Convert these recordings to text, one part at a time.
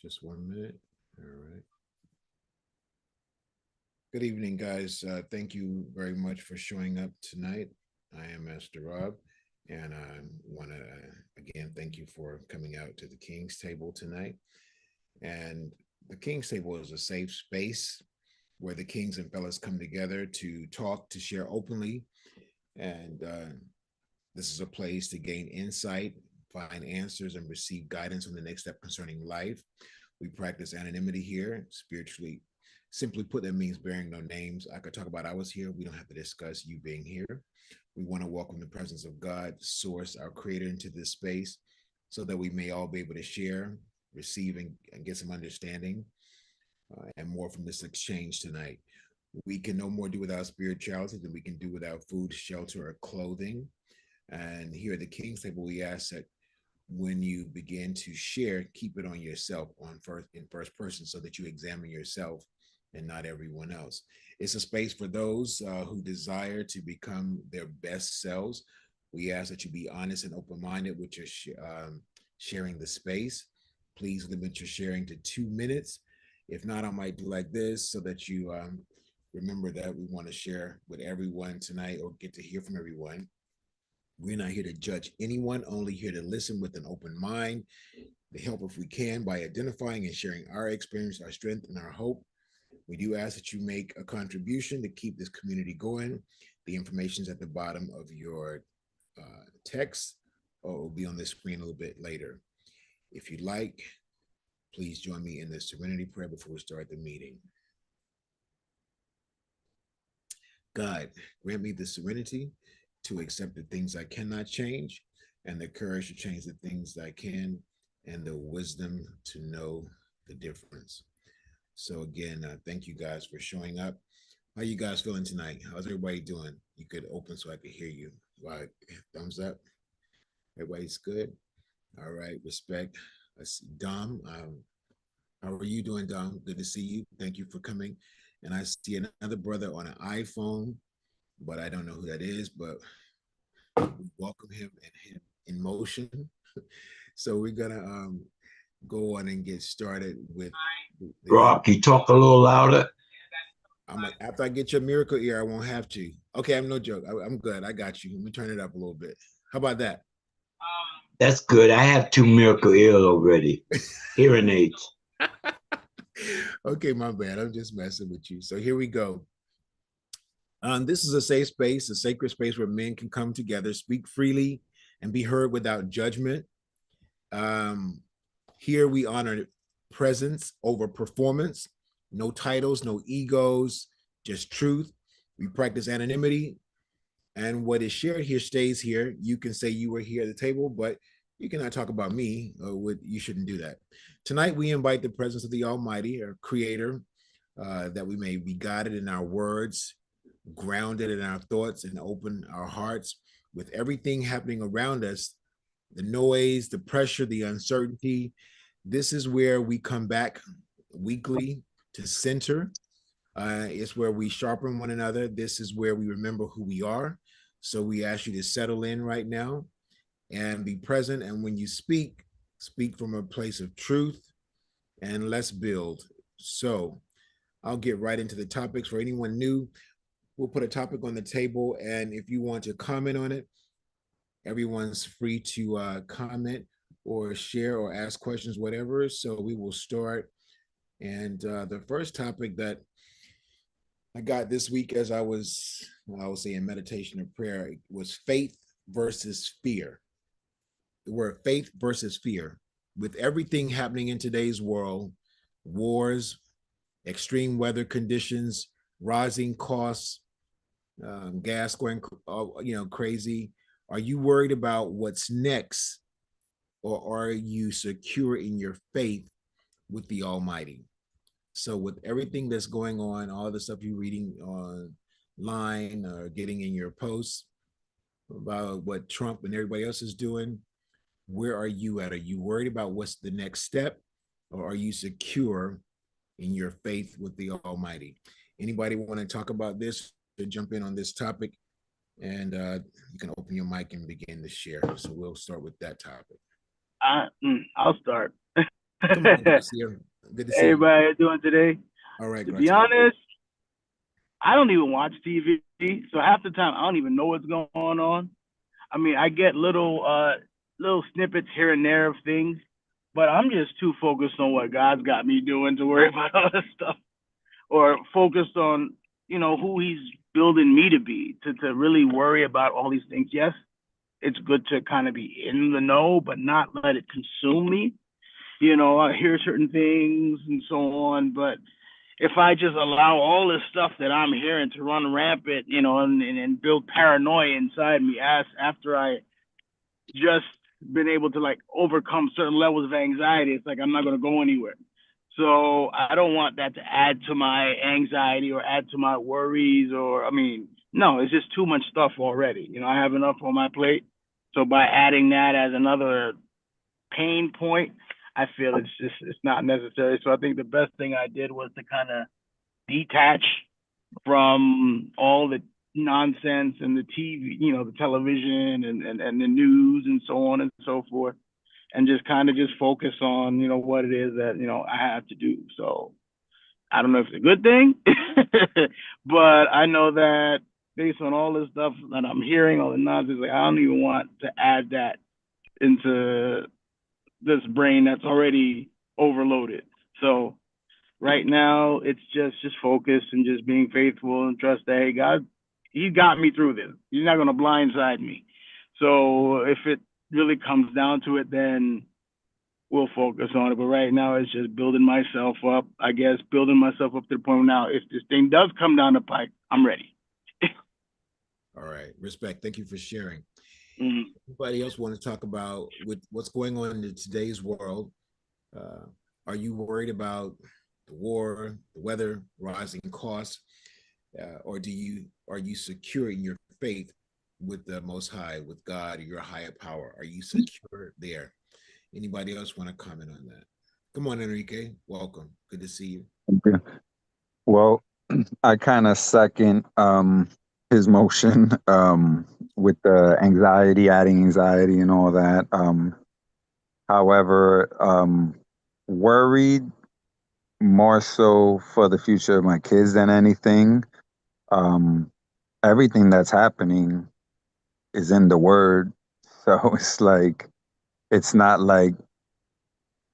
Just 1 minute. All right. Good evening, guys. Thank you very much for showing up tonight. I am Master Rob, and I want to again thank you for coming out to the King's Table tonight. And the King's Table is a safe space where the kings and fellas come together to talk, to share openly, and this is a place to gain insight, find answers, and receive guidance on the next step concerning life. We practice anonymity here, spiritually. Simply put, that means bearing no names. I could talk about I was here. We don't have to discuss you being here. We want to welcome the presence of God, Source, our Creator, into this space so that we may all be able to share, receive, and get some understanding and more from this exchange tonight. We can no more do without spirituality than we can do without food, shelter, or clothing. And here at the King's Table, we ask that when you begin to share, keep it on yourself in first person so that you examine yourself and not everyone else. It's a space for those who desire to become their best selves. We ask that you be honest and open-minded with your sharing the space. Please limit your sharing to 2 minutes. If not, I might do like this so that you remember that we want to share with everyone tonight or get to hear from everyone. We're not here to judge anyone, only here to listen with an open mind, to help if we can by identifying and sharing our experience, our strength, and our hope. We do ask that you make a contribution to keep this community going. The information is at the bottom of your text, or it will be on the screen a little bit later. If you'd like, please join me in the serenity prayer before we start the meeting. God, grant me the serenity to accept the things I cannot change, and the courage to change the things that I can, and the wisdom to know the difference. So again, thank you guys for showing up. How you guys feeling tonight? How's everybody doing? You could open so I could hear you. Like, thumbs up. Everybody's good. All right, respect. Let's see, Dom. How are you doing, Dom? Good to see you. Thank you for coming. And I see another brother on an iPhone, but I don't know who that is, but we welcome him and him in motion. So we're gonna go on and get started with Rob, can you talk a little louder? After I get your miracle ear, I won't have to. Okay, I'm no joke. I'm good. I got you. Let me turn it up a little bit. How about that? That's good. I have 2 miracle ears already. Hearing aids. Okay, my bad. I'm just messing with you. So here we go. This is a safe space, a sacred space where men can come together, speak freely, and be heard without judgment. Here we honor presence over performance, no titles, no egos, just truth. We practice anonymity, and what is shared here stays here. You can say you were here at the table, but you cannot talk about me. You shouldn't do that. Tonight, we invite the presence of the Almighty, our Creator, that we may be guided in our words, grounded in our thoughts, and open our hearts with everything happening around us, the noise, the pressure, the uncertainty. This is where we come back weekly to center. It's where we sharpen one another. This is where we remember who we are. So we ask you to settle in right now and be present. And when you speak, speak from a place of truth, and let's build. So I'll get right into the topics. For anyone new, we'll put a topic on the table, and if you want to comment on it, everyone's free to comment or share or ask questions, whatever. So we will start. And the first topic that I got this week, as I was saying meditation and prayer, was faith versus fear. The word faith versus fear. With everything happening in today's world, wars, extreme weather conditions, rising costs, gas going crazy. Are you worried about what's next, or are you secure in your faith with the Almighty? So with everything that's going on, all the stuff you're reading online or getting in your posts about what Trump and everybody else is doing, where are you at? Are you worried about what's the next step, or are you secure in your faith with the Almighty? Anybody want to talk about this or jump in on this topic? And you can open your mic and begin to share. So we'll start with that topic. I'll start. Come on, Garcia. Good to see you. Everybody, how you doing today? All right, To be Garcia. honest, I don't even watch TV, so half the time I don't even know what's going on. I mean, I get little snippets here and there of things, but I'm just too focused on what God's got me doing to worry about all this stuff, or focused on who He's building me to be to really worry about all these things. Yes, it's good to kind of be in the know, but not let it consume me. I hear certain things and so on, but if I just allow all this stuff that I'm hearing to run rampant, and build paranoia inside me as after I just been able to like overcome certain levels of anxiety, it's like I'm not going to go anywhere. So I don't want that to add to my anxiety or add to my worries, or I mean, no, it's just too much stuff already. I have enough on my plate. So by adding that as another pain point, I feel it's not necessary. So I think the best thing I did was to kind of detach from all the nonsense and the TV, the television and the news and so on and so forth, and just kind of just focus on what it is that I have to do. So I don't know if it's a good thing, but I know that based on all this stuff that I'm hearing, all the nonsense, like I don't even want to add that into this brain that's already overloaded. So right now it's just focus and just being faithful and trust that, hey, God, He got me through this. He's not gonna blindside me. So if it really comes down to it, then we'll focus on it. But right now it's just building myself up, I guess, building myself up to the point now if this thing does come down the pike, I'm ready. All right, respect. Thank you for sharing. Mm. Anybody else want to talk about what's going on in today's world? Uh, are you worried about the war, the weather, rising costs, or are you secure in your faith with the Most High, with God, your higher power? Are you secure there? Anybody else want to comment on that? Come on, Enrique. Welcome. Good to see you. Okay. Well, I kind of second his motion with the anxiety, adding anxiety and all that. However, worried more so for the future of my kids than anything. Um, Everything that's happening is in the word. So it's like, it's not like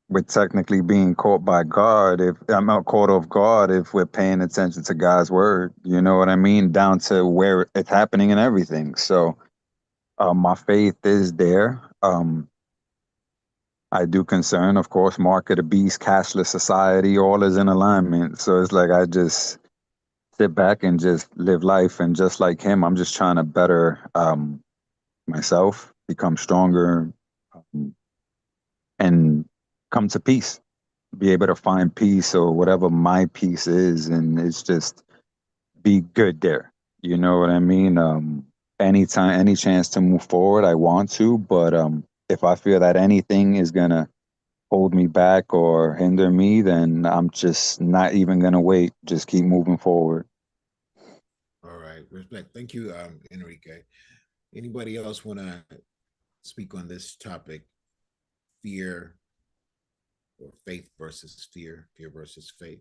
we're technically being caught by God if I'm not caught off guard if we're paying attention to God's word. You know what I mean? Down to where it's happening and everything. So my faith is there. I do concern, of course, market of the beast, cashless society, all is in alignment. So it's like I just sit back and just live life, and just like him, I'm just trying to better myself, become stronger, um, and come to peace. Be able to find peace or whatever my peace is, and it's just be good there. You know what I mean? Anytime, any chance to move forward, I want to, but if I feel that anything is gonna hold me back or hinder me, then I'm just not even gonna wait. Just keep moving forward. All right, respect. Thank you, Enrique. Anybody else want to speak on this topic? Fear or faith versus fear, fear versus faith.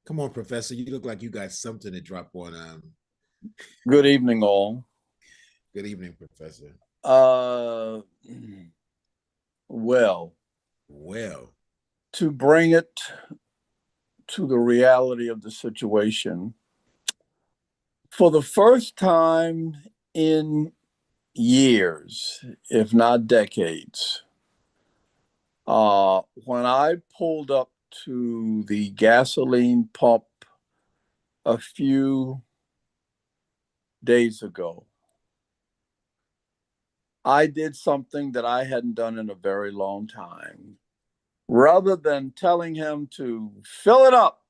Come on, Professor. You look like you got something to drop on. Good evening, all. Good evening, Professor. Uh, well, Well, to bring it to the reality of the situation, for the first time in years, if not decades, when I pulled up to the gasoline pump a few days ago, I did something that I hadn't done in a very long time. Rather than telling him to fill it up,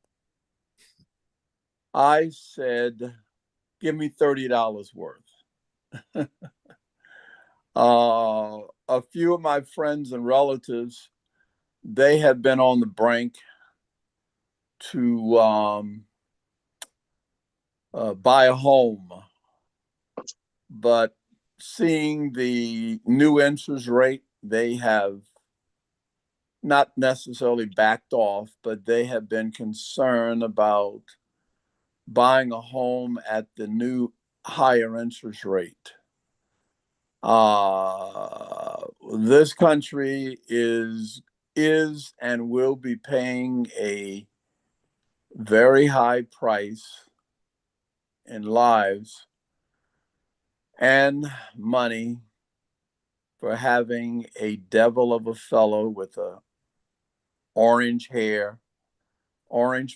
I said, give me $30 worth. A few of my friends and relatives, they had been on the brink to buy a home. But seeing the new interest rate, they have not necessarily backed off, but they have been concerned about buying a home at the new higher interest rate. This country is and will be paying a very high price in lives and money for having a devil of a fellow with a orange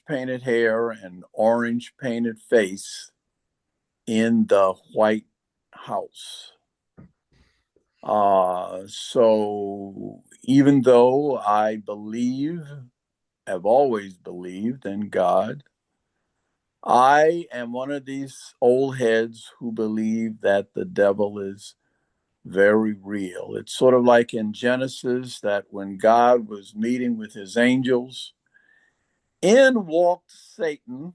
painted hair and orange painted face in the White House. So even though I have always believed in God, I am one of these old heads who believe that the devil is very real. It's sort of like in Genesis that when God was meeting with his angels, in walked Satan,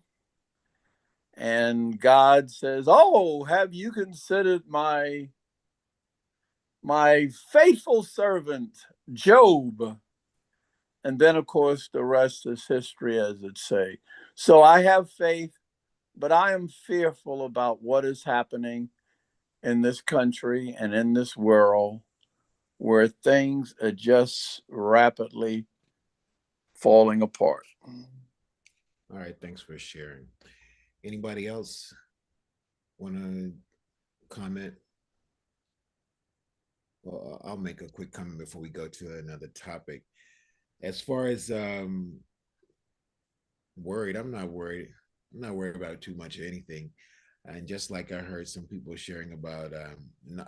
and God says, "Oh, have you considered my faithful servant Job?" And then, of course, the rest is history, as it say. So I have faith, but I am fearful about what is happening in this country and in this world, where things are just rapidly falling apart. All right, thanks for sharing. Anybody else want to comment? Well, I'll make a quick comment before we go to another topic. As far as worried, I'm not worried. I'm not worried about too much of anything. And just like I heard some people sharing about,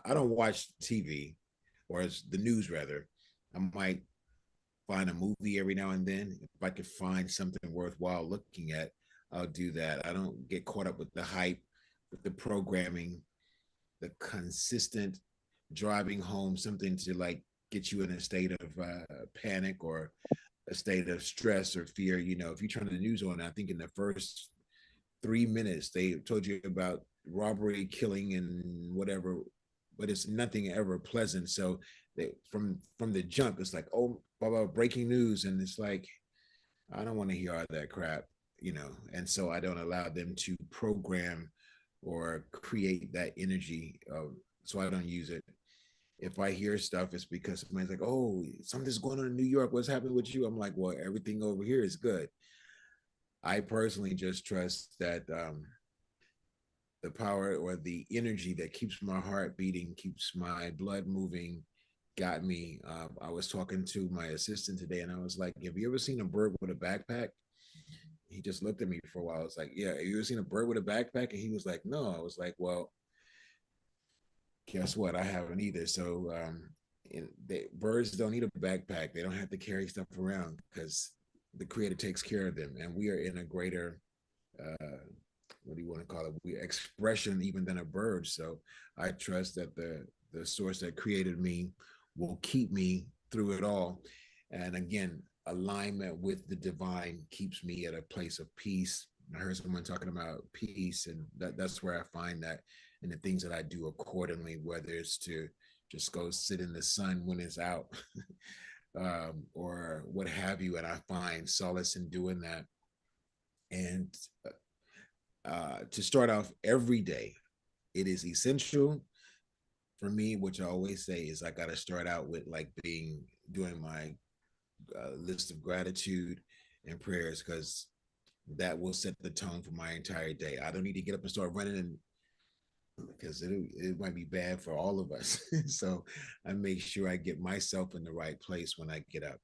I don't watch TV or the news rather. I might find a movie every now and then. If I could find something worthwhile looking at, I'll do that. I don't get caught up with the hype, with the programming, the consistent driving home, something to like get you in a state of panic or a state of stress or fear. You know, if you turn the news on, I think in the first 3 minutes they told you about robbery, killing, and whatever, but it's nothing ever pleasant. So they, from the jump, it's like, oh, blah, blah, breaking news, and it's like, I don't want to hear all that crap, you know. And so I don't allow them to program or create that energy. So I don't use it. If I hear stuff, it's because somebody's like, oh, something's going on in New York. What's happening with you? I'm like, well, everything over here is good. I personally just trust that the power or the energy that keeps my heart beating, keeps my blood moving, got me. I was talking to my assistant today, and I was like, have you ever seen a bird with a backpack? He just looked at me for a while. I was like, yeah, have you ever seen a bird with a backpack? And he was like, no. I was like, well, guess what? I haven't either. So birds don't need a backpack. They don't have to carry stuff around because the creator takes care of them. And we are in a greater, what do you want to call it? We expression even than a bird. So I trust that the source that created me will keep me through it all. And again, alignment with the divine keeps me at a place of peace. I heard someone talking about peace, and that's where I find that in the things that I do accordingly, whether it's to just go sit in the sun when it's out or what have you. And I find solace in doing that. And to start off every day, it is essential for me, which I always say is I got to start out with like doing my list of gratitude and prayers, because that will set the tone for my entire day. I don't need to get up and start running, and because it might be bad for all of us. So I make sure I get myself in the right place when I get up.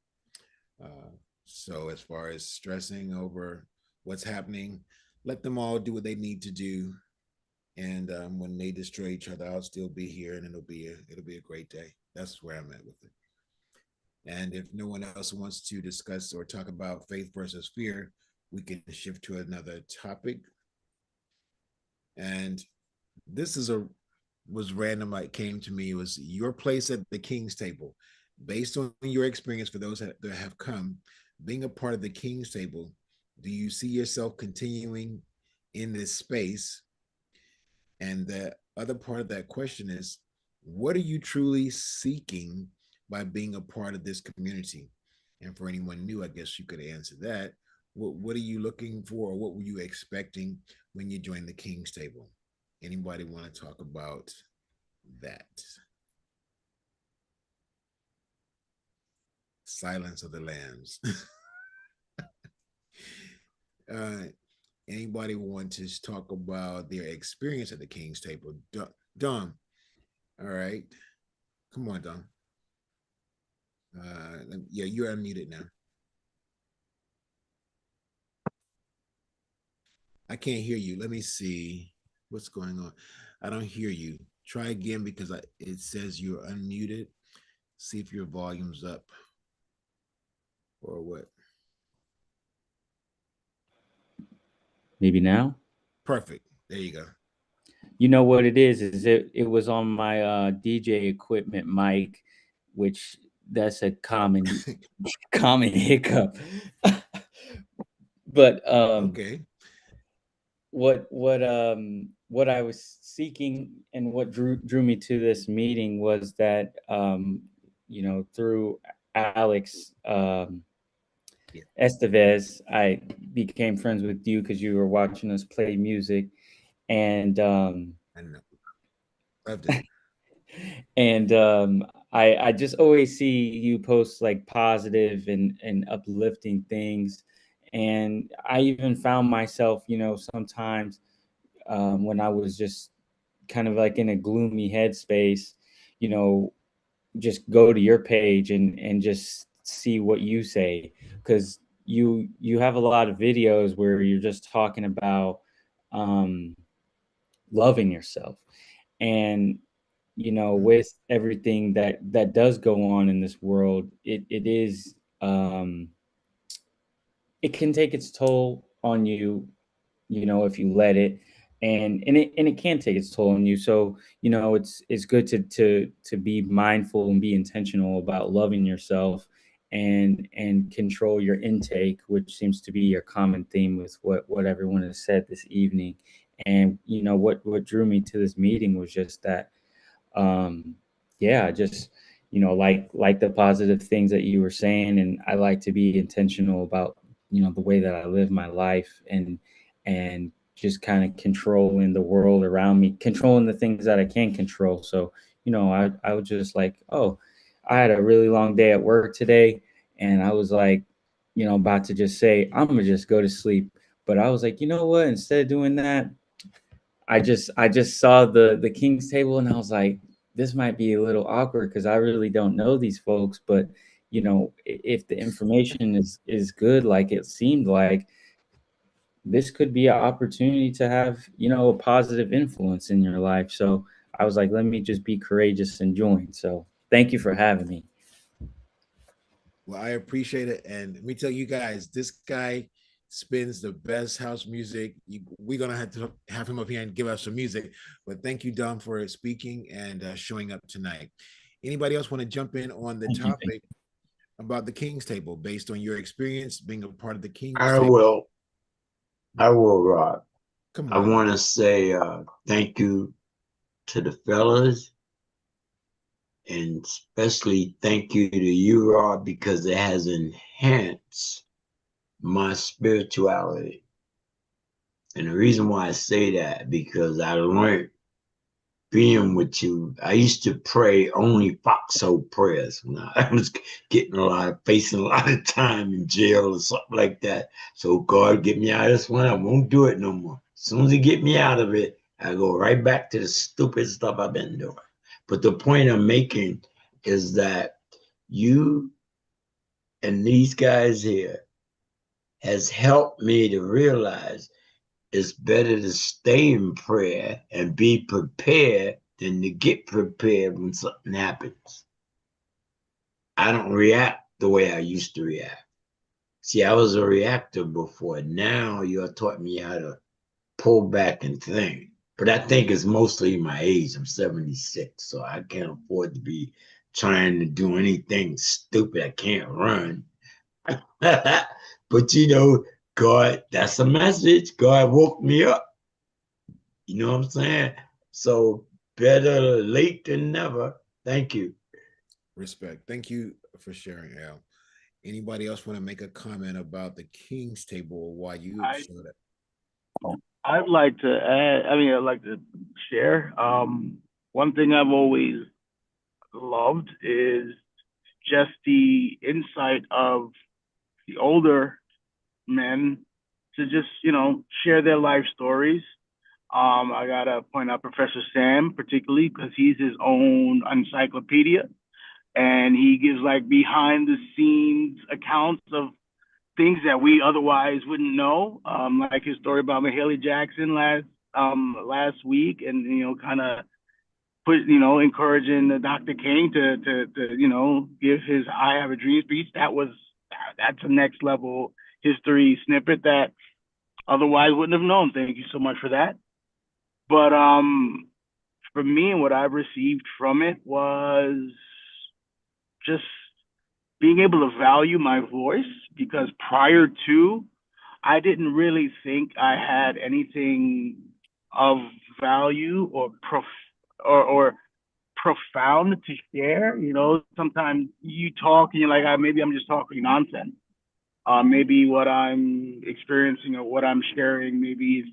So as far as stressing over what's happening, let them all do what they need to do. And when they destroy each other, I'll still be here, and it'll be a great day. That's where I'm at with it. And if no one else wants to discuss or talk about faith versus fear, we can shift to another topic. And this was random. It came to me. It was your place at the king's table. Based on your experience, for those that have come, being a part of the king's table, do you see yourself continuing in this space? And the other part of that question is, what are you truly seeking by being a part of this community? And for anyone new, I guess you could answer that. What are you looking for, or what were you expecting when you joined the King's Table? Anybody want to talk about that? Silence of the Lambs. uh, Anybody want to talk about their experience at the King's Table? Dom. All right. Come on, Dom. Yeah, you're unmuted now. I can't hear you. Let me see what's going on. I don't hear you. Try again, because it says you're unmuted. See if your volume's up or what. Maybe now. Perfect. There you go. You know what it is it was on my DJ equipment mic, which that's a common hiccup. But Okay. What I was seeking and what drew me to this meeting was that through Alex Yeah. Estevez, I became friends with you because you were watching us play music, and I know. Loved it. and I just always see you post like positive and uplifting things, and I even found myself, sometimes when I was just kind of like in a gloomy headspace, just go to your page and just see what you say, because you have a lot of videos where you're just talking about um, loving yourself, and with everything that does go on in this world, it is it can take its toll on you, if you let it, and it can take its toll on you. So it's good to be mindful and be intentional about loving yourself, and control your intake, which seems to be your common theme with what everyone has said this evening. And what drew me to this meeting was just that, yeah, just like the positive things that you were saying, and I like to be intentional about the way that I live my life, and just kind of controlling the world around me, controlling the things that I can control. So I was just like, oh, I had a really long day at work today, and I was like, about to just say I'm gonna just go to sleep, but I was like, you know what, instead of doing that, I just saw the King's Table, and I was like, this might be a little awkward because I really don't know these folks, but if the information is good, like it seemed like, this could be an opportunity to have a positive influence in your life. So I was like, let me just be courageous and join. So thank you for having me. Well, I appreciate it. And let me tell you guys, this guy spins the best house music. We're going to have him up here and give us some music. But thank you, Dom, for speaking and showing up tonight. Anybody else want to jump in on the topic about the King's Table based on your experience being a part of the King's Table? I will, Rob. Come on. I want to say thank you to the fellas, and especially thank you to you, Rob, because it has enhanced my spirituality. And the reason why I say that, because I learned being with you. I used to pray only foxhole prayers when I was facing a lot of time in jail or something like that. So God, get me out of this one. I won't do it no more. As soon as He get me out of it, I go right back to the stupid stuff I've been doing. But the point I'm making is that you and these guys here has helped me to realize it's better to stay in prayer and be prepared than to get prepared when something happens. I don't react the way I used to react. See, I was a reactor before. Now you're taught me how to pull back and think. But I think it's mostly my age. I'm 76, so I can't afford to be trying to do anything stupid. I can't run. But God, that's a message. God woke me up. You know what I'm saying? So better late than never. Thank you. Respect. Thank you for sharing, Al. Anybody else want to make a comment about the King's Table or why you I showed it? I'd like to add. I mean, I'd like to share. One thing I've always loved is just the insight of the older men to just share their life stories. I gotta point out Professor Sam particularly because he's his own encyclopedia, and he gives like behind the scenes accounts of things that we otherwise wouldn't know, like his story about Mahalia Jackson last week, and kind of put encouraging Dr. King to give his "I Have a Dream" speech. That's a next level history snippet that otherwise wouldn't have known. Thank you so much for that. But for me, and what I've received from it was just being able to value my voice, because prior to, I didn't really think I had anything of value or profound to share. Sometimes you talk and you're like, maybe I'm just talking nonsense. Maybe what I'm experiencing or what I'm sharing, maybe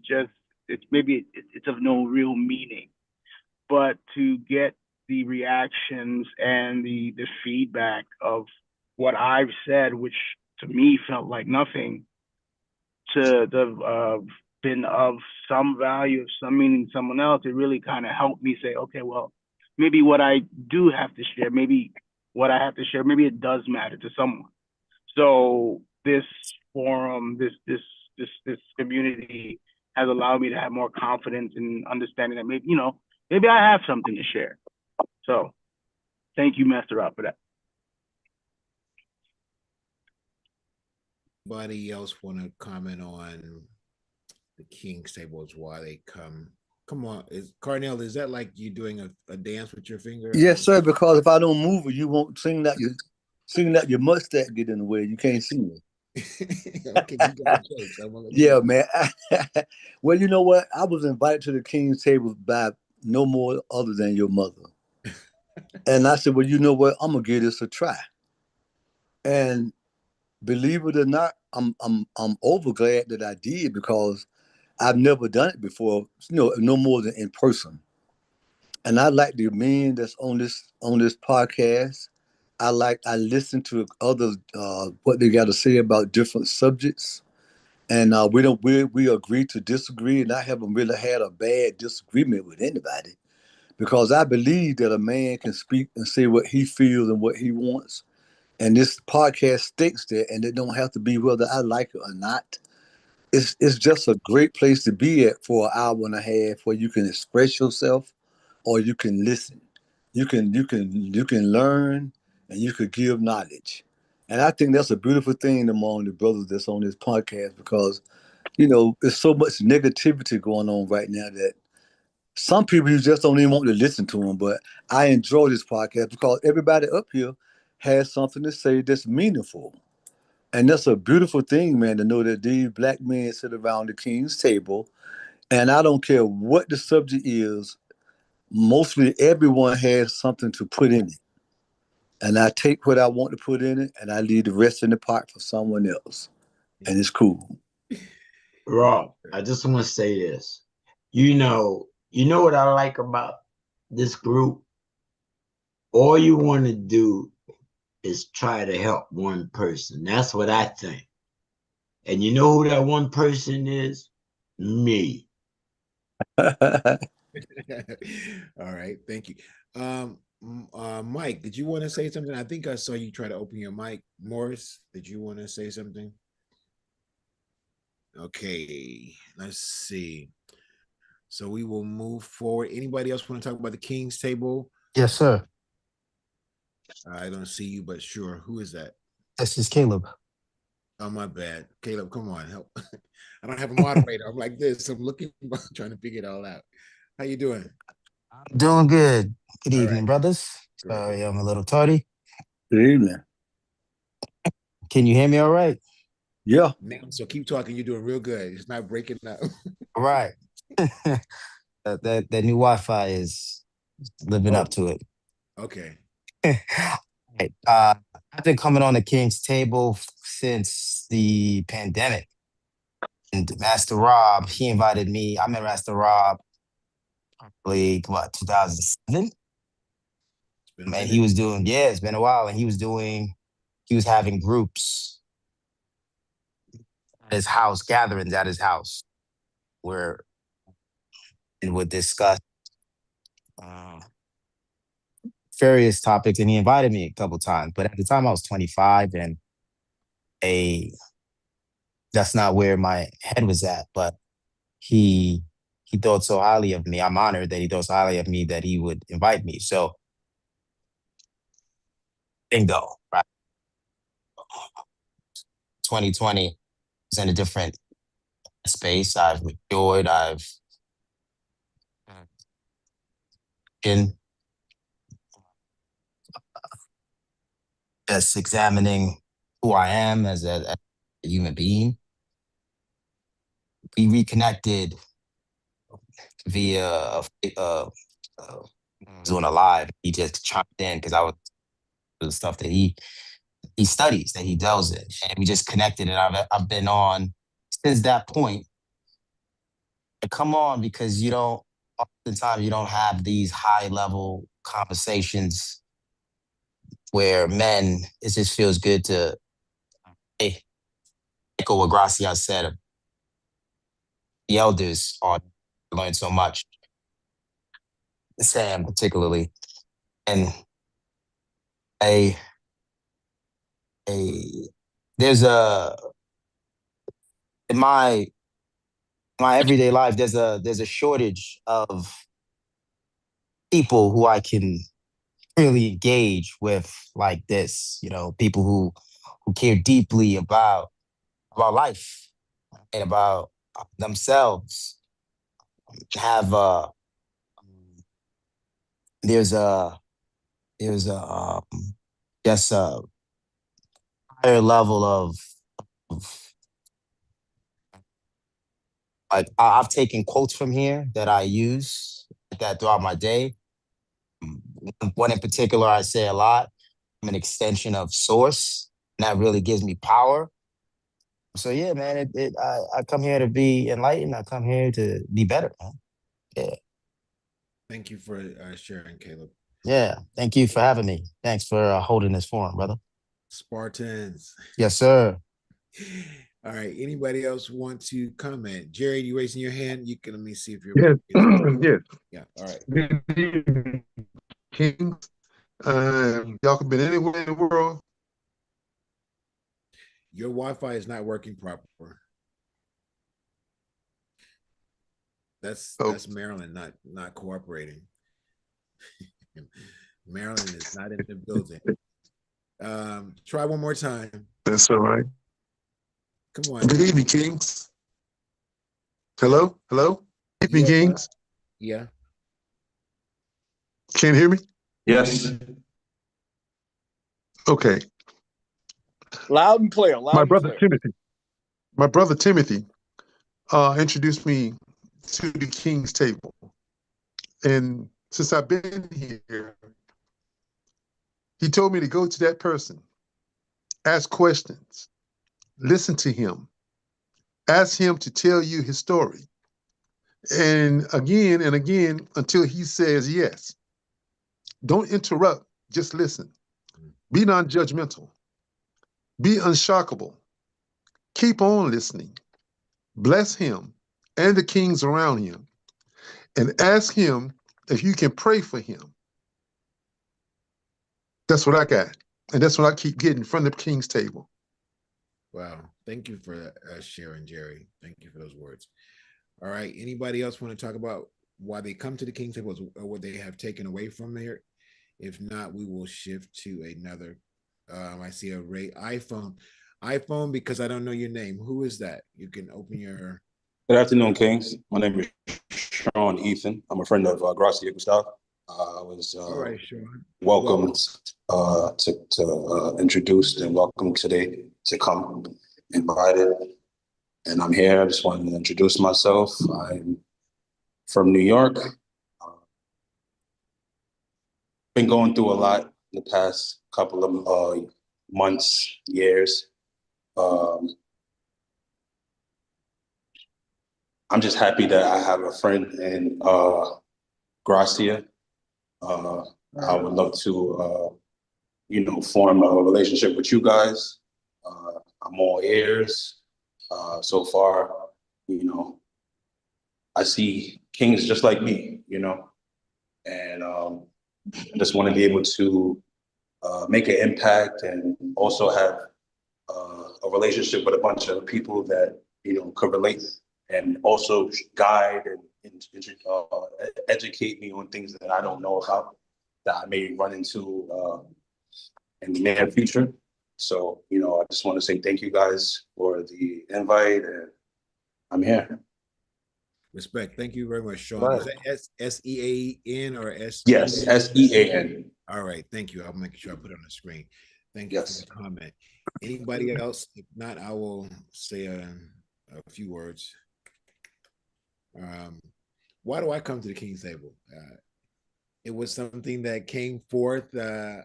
it's of no real meaning. But to get the reactions and the feedback of what I've said, which to me felt like nothing, to the been of some value, of some meaning to someone else, it really kind of helped me say, okay, well, maybe what I do have to share, maybe what I have to share, maybe it does matter to someone. So this forum, this community has allowed me to have more confidence in understanding that maybe I have something to share. So thank you, Master Rob, for that. Anybody else want to comment on the King's Table is why they come? Come on, Carnell, is that like you doing a dance with your finger? Yes, sir, because if I don't move it, you won't sing that your mustache get in the way. You can't see me. Okay, you got jokes. Yeah, man. Well, you know what? I was invited to the King's Table by no more other than your mother. And I said, well, you know what? I'm gonna give this a try. And believe it or not, I'm over glad that I did, because I've never done it before, no more than in person. And I like the men that's on this podcast. I listen to others what they got to say about different subjects, and we agree to disagree, and I haven't really had a bad disagreement with anybody, because I believe that a man can speak and say what he feels and what he wants, and this podcast sticks there, and it don't have to be whether I like it or not. It's just a great place to be at for an hour and a half, where you can express yourself or you can listen. You can learn, and you could give knowledge. And I think that's a beautiful thing among the brothers that's on this podcast, because there's so much negativity going on right now that some people, you just don't even want to listen to them. But I enjoy this podcast because everybody up here has something to say that's meaningful. And that's a beautiful thing, man, to know that these black men sit around the King's Table, and I don't care what the subject is, mostly everyone has something to put in it. And I take what I want to put in it, and I leave the rest in the pot for someone else. And it's cool. Rob, I just want to say this. You know what I like about this group? All you want to do is try to help one person. That's what I think. And you know who that one person is? Me. All right, thank you. Mike, did you want to say something? I think I saw you try to open your mic. Morris, did you want to say something? Okay, let's see. So we will move forward. Anybody else want to talk about the King's Table? Yes, sir. I don't see you, but sure. Who is that? This is Caleb. Oh, my bad. Caleb, come on, help. I don't have a moderator. I'm like this. I'm looking, trying to figure it all out. How you doing? I'm doing good. Good All evening, right. brothers. Great. Sorry, I'm a little tardy. Good evening. Can you hear me all right? Yeah. So keep talking. You're doing real good. It's not breaking up. All right. that new Wi-Fi is living up to it. Okay. Right. I've been coming on the King's table since the pandemic. And Master Rob, he invited me. I met Master Rob probably, what, 2007? And he was doing, yeah, it's been a while. And he was having groups at his house, gatherings at his house, where and would discuss various topics. And he invited me a couple times. But at the time I was 25 and that's not where my head was at. But he thought so highly of me. I'm honored that he thought so highly of me that he would invite me. So bingo, right? 2020 is in a different space. I've matured. I've been just examining who I am as a human being. We reconnected via doing a live. He just chimed in because I was the stuff that he studies, that he delves in, and we just connected. And I've been on since that point. I come on because oftentimes you don't have these high level conversations where men, it just feels good to echo what Gracia said. The elders learned so much, Sam particularly, and there's in my everyday life, there's a shortage of people who I can really engage with like this, people who care deeply about life and about themselves. Have there's a just a higher level of like I've taken quotes from here that I use that throughout my day. One in particular I say a lot. I'm an extension of source, and that really gives me power. So yeah, man, I come here to be enlightened. I come here to be better, man. Yeah. Thank you for sharing, Caleb. Yeah, thank you for having me. Thanks for holding this forum, brother. Spartans. Yes, sir. All right. Anybody else want to comment? Jerry, you raising your hand? You can let me see if you're. Yes. Yes. Yeah. All right. Good evening, Kings. Y'all can be anywhere in the world. Your Wi-Fi is not working proper. That's Maryland not cooperating. Maryland is not in the building. Try one more time. That's all right. Come on. Good evening, Kings. Hello? Good evening, Kings. Yeah. Can you hear me? Yes. Okay. Loud and clear. My brother Timothy introduced me to the King's table. And since I've been here, he told me to go to that person, ask questions, listen to him, ask him to tell you his story. And again until he says yes. Don't interrupt, just listen. Be non-judgmental. Be unshockable. Keep on listening. Bless him and the kings around him. And ask him if you can pray for him. That's what I got. And that's what I keep getting from the King's table. Wow. Thank you for sharing, Jerry. Thank you for those words. All right. Anybody else want to talk about why they come to the King's table or what they have taken away from there? If not, we will shift to another. I see a iPhone, because I don't know your name. Who is that? You can open your. Good afternoon, Kings. My name is Sean Ethan. I'm a friend of Gracia Gustav. I was welcomed to introduced and welcomed today to come, invited, and I'm here. I just wanted to introduce myself. I'm from New York. Been going through a lot the past couple of months, years. I'm just happy that I have a friend in Gracia. I would love to, form a relationship with you guys. I'm all ears. So far, I see kings just like me, and I just want to be able to make an impact and also have a relationship with a bunch of people that, could relate and also guide and educate me on things that I don't know about that I may run into in the near future. So, I just want to say thank you guys for the invite, and I'm here. Respect. Thank you very much, Sean. Is that SEAN or S? Yes, SEAN. All right. Thank you. I'll make sure I put it on the screen. Thank you for the comment. Anybody else? If not, I will say a few words. Why do I come to the King's Table? It was something that came forth. My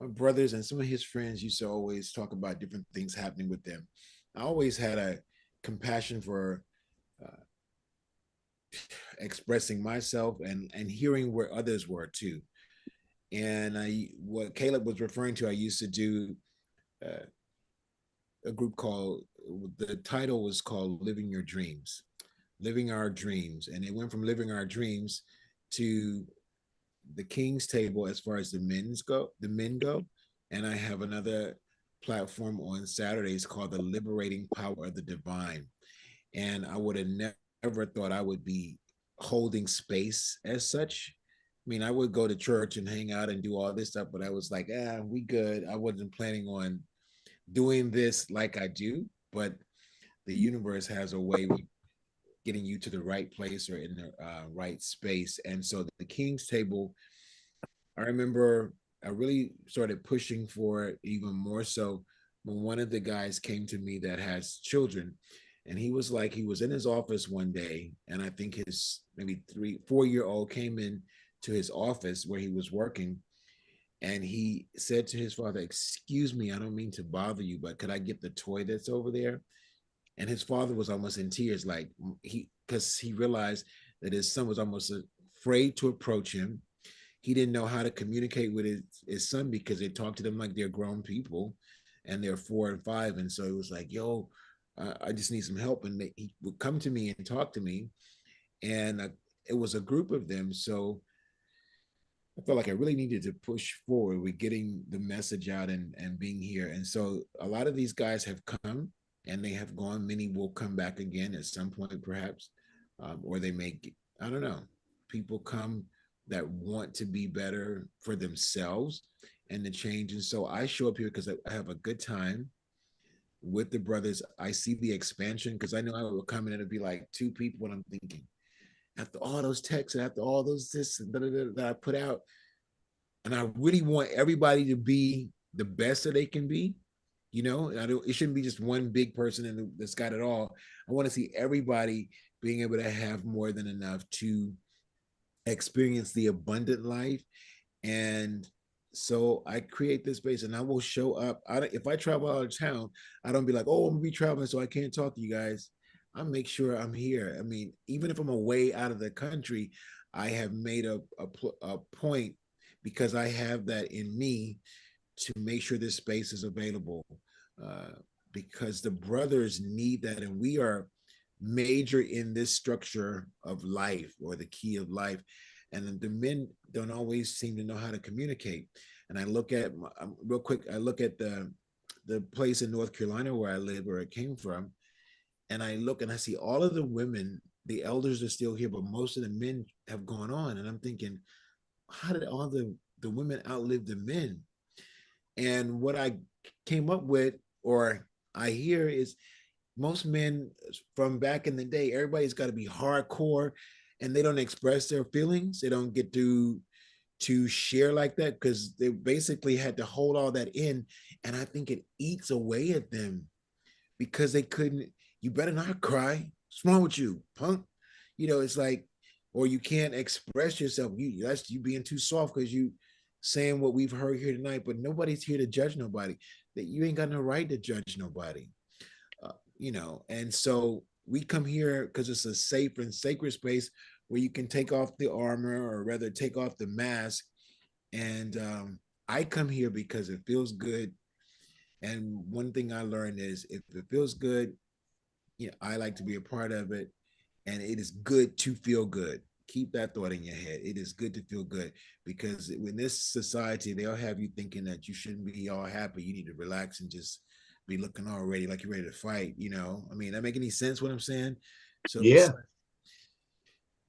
brothers and some of his friends used to always talk about different things happening with them. I always had a compassion for expressing myself and hearing where others were too. And what Caleb was referring to, I used to do a group called, the title was called Living Your Dreams, Living Our Dreams. And it went from Living Our Dreams to the King's Table as far as the men go. And I have another platform on Saturdays called the Liberating Power of the Divine. And I would have never thought I would be holding space as such. I mean, I would go to church and hang out and do all this stuff, but I was like, we good. I wasn't planning on doing this like I do, but the universe has a way of getting you to the right place or in the right space. And so the King's Table, I remember I really started pushing for it even more so when one of the guys came to me that has children, and he was in his office one day, and I think his maybe 3-4-year-old came in to his office where he was working, and he said to his father, "Excuse me, I don't mean to bother you, but could I get the toy that's over there?" And his father was almost in tears, because he realized that his son was almost afraid to approach him. He didn't know how to communicate with his son because they talk to them like they're grown people, and they're 4 and 5. And so it was like, yo, I just need some help. And he would come to me and talk to me. And it was a group of them. So I felt like I really needed to push forward with getting the message out and being here. And so a lot of these guys have come and they have gone. Many will come back again at some point, perhaps, or they may, I don't know. People come that want to be better for themselves and to change. And so I show up here because I have a good time with the brothers. I see the expansion because I know I will come in and it'll be like 2 people, and I'm thinking, after all those texts, after all those this that I put out, and I really want everybody to be the best that they can be. It shouldn't be just one big person that's got it all. I want to see everybody being able to have more than enough to experience the abundant life. And so I create this space, and I will show up. If I travel out of town, I don't be like, oh, I'm gonna be traveling, so I can't talk to you guys. I make sure I'm here. I mean, even if I'm away out of the country, I have made a point, because I have that in me, to make sure this space is available, because the brothers need that, and we are major in this structure of life, or the key of life, and the men don't always seem to know how to communicate. And I look at real quick, I look at the place in North Carolina where I live, where it came from, and I look and I see all of the women, the elders are still here, but most of the men have gone on. And I'm thinking, how did all the women outlive the men? And what I came up with, or I hear, is most men from back in the day, everybody's got to be hardcore, and they don't express their feelings. They don't get to share like that, because they basically had to hold all that in. And I think it eats away at them, because they couldn't. You better not cry. What's wrong with you, punk? It's like, or you can't express yourself. That's you being too soft, because saying what we've heard here tonight, but nobody's here to judge nobody. That you ain't got no right to judge nobody. And so we come here because it's a safe and sacred space where you can take off the armor, or rather take off the mask. And I come here because it feels good. And one thing I learned is, if it feels good, I like to be a part of it. And it is good to feel good. Keep that thought in your head. It is good to feel good, because in this society, they'll have you thinking that you shouldn't be all happy. You need to relax and just be looking already like you're ready to fight. I mean, that make any sense what I'm saying? So Yeah.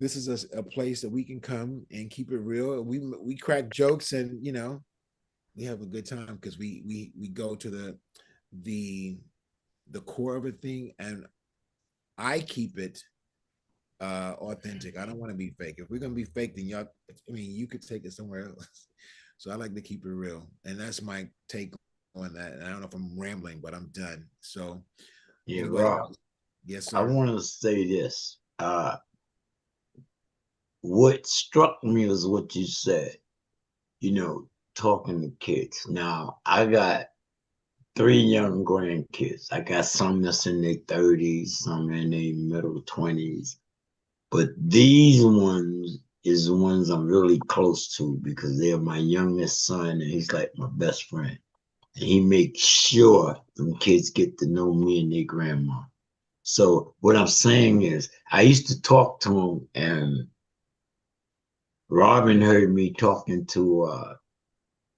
this is a place that we can come and keep it real. We crack jokes, and we have a good time, because we go to the core of a thing, and I keep it authentic. I don't want to be fake. If we're gonna be fake, then you could take it somewhere else. So I like to keep it real, and that's my take on that. And I don't know if I'm rambling, but I'm done. So yeah, Rob. Yes, sir. I want to say this. What struck me was what you said, talking to kids. Now, I got 3 young grandkids. I got some that's in their 30s, some in their middle 20s. But these ones is the ones I'm really close to, because they're my youngest son, and he's like my best friend. And he makes sure them kids get to know me and their grandma. So what I'm saying is, I used to talk to him, and Robin heard me talking to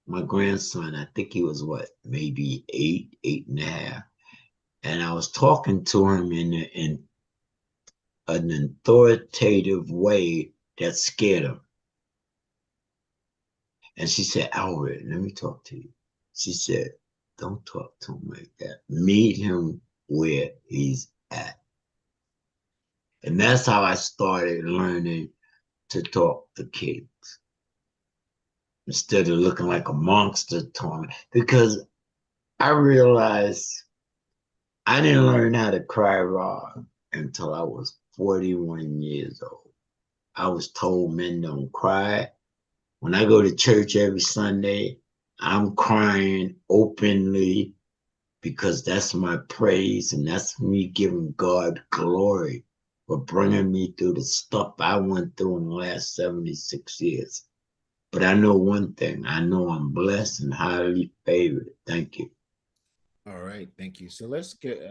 my grandson. I think he was maybe 8.5. And I was talking to him in an authoritative way that scared him. And she said, Albert, let me talk to you. She said, don't talk to him like that. Meet him where he's at. And that's how I started learning to talk to kids, instead of looking like a monster to me. Because I realized I didn't learn how to cry raw until I was 41 years old. I was told men don't cry. When I go to church every Sunday, I'm crying openly, because that's my praise, and that's me giving God glory for bringing me through the stuff I went through in the last 76 years. But I know one thing. I know I'm blessed and highly favored. Thank you. All right. Thank you. So let's get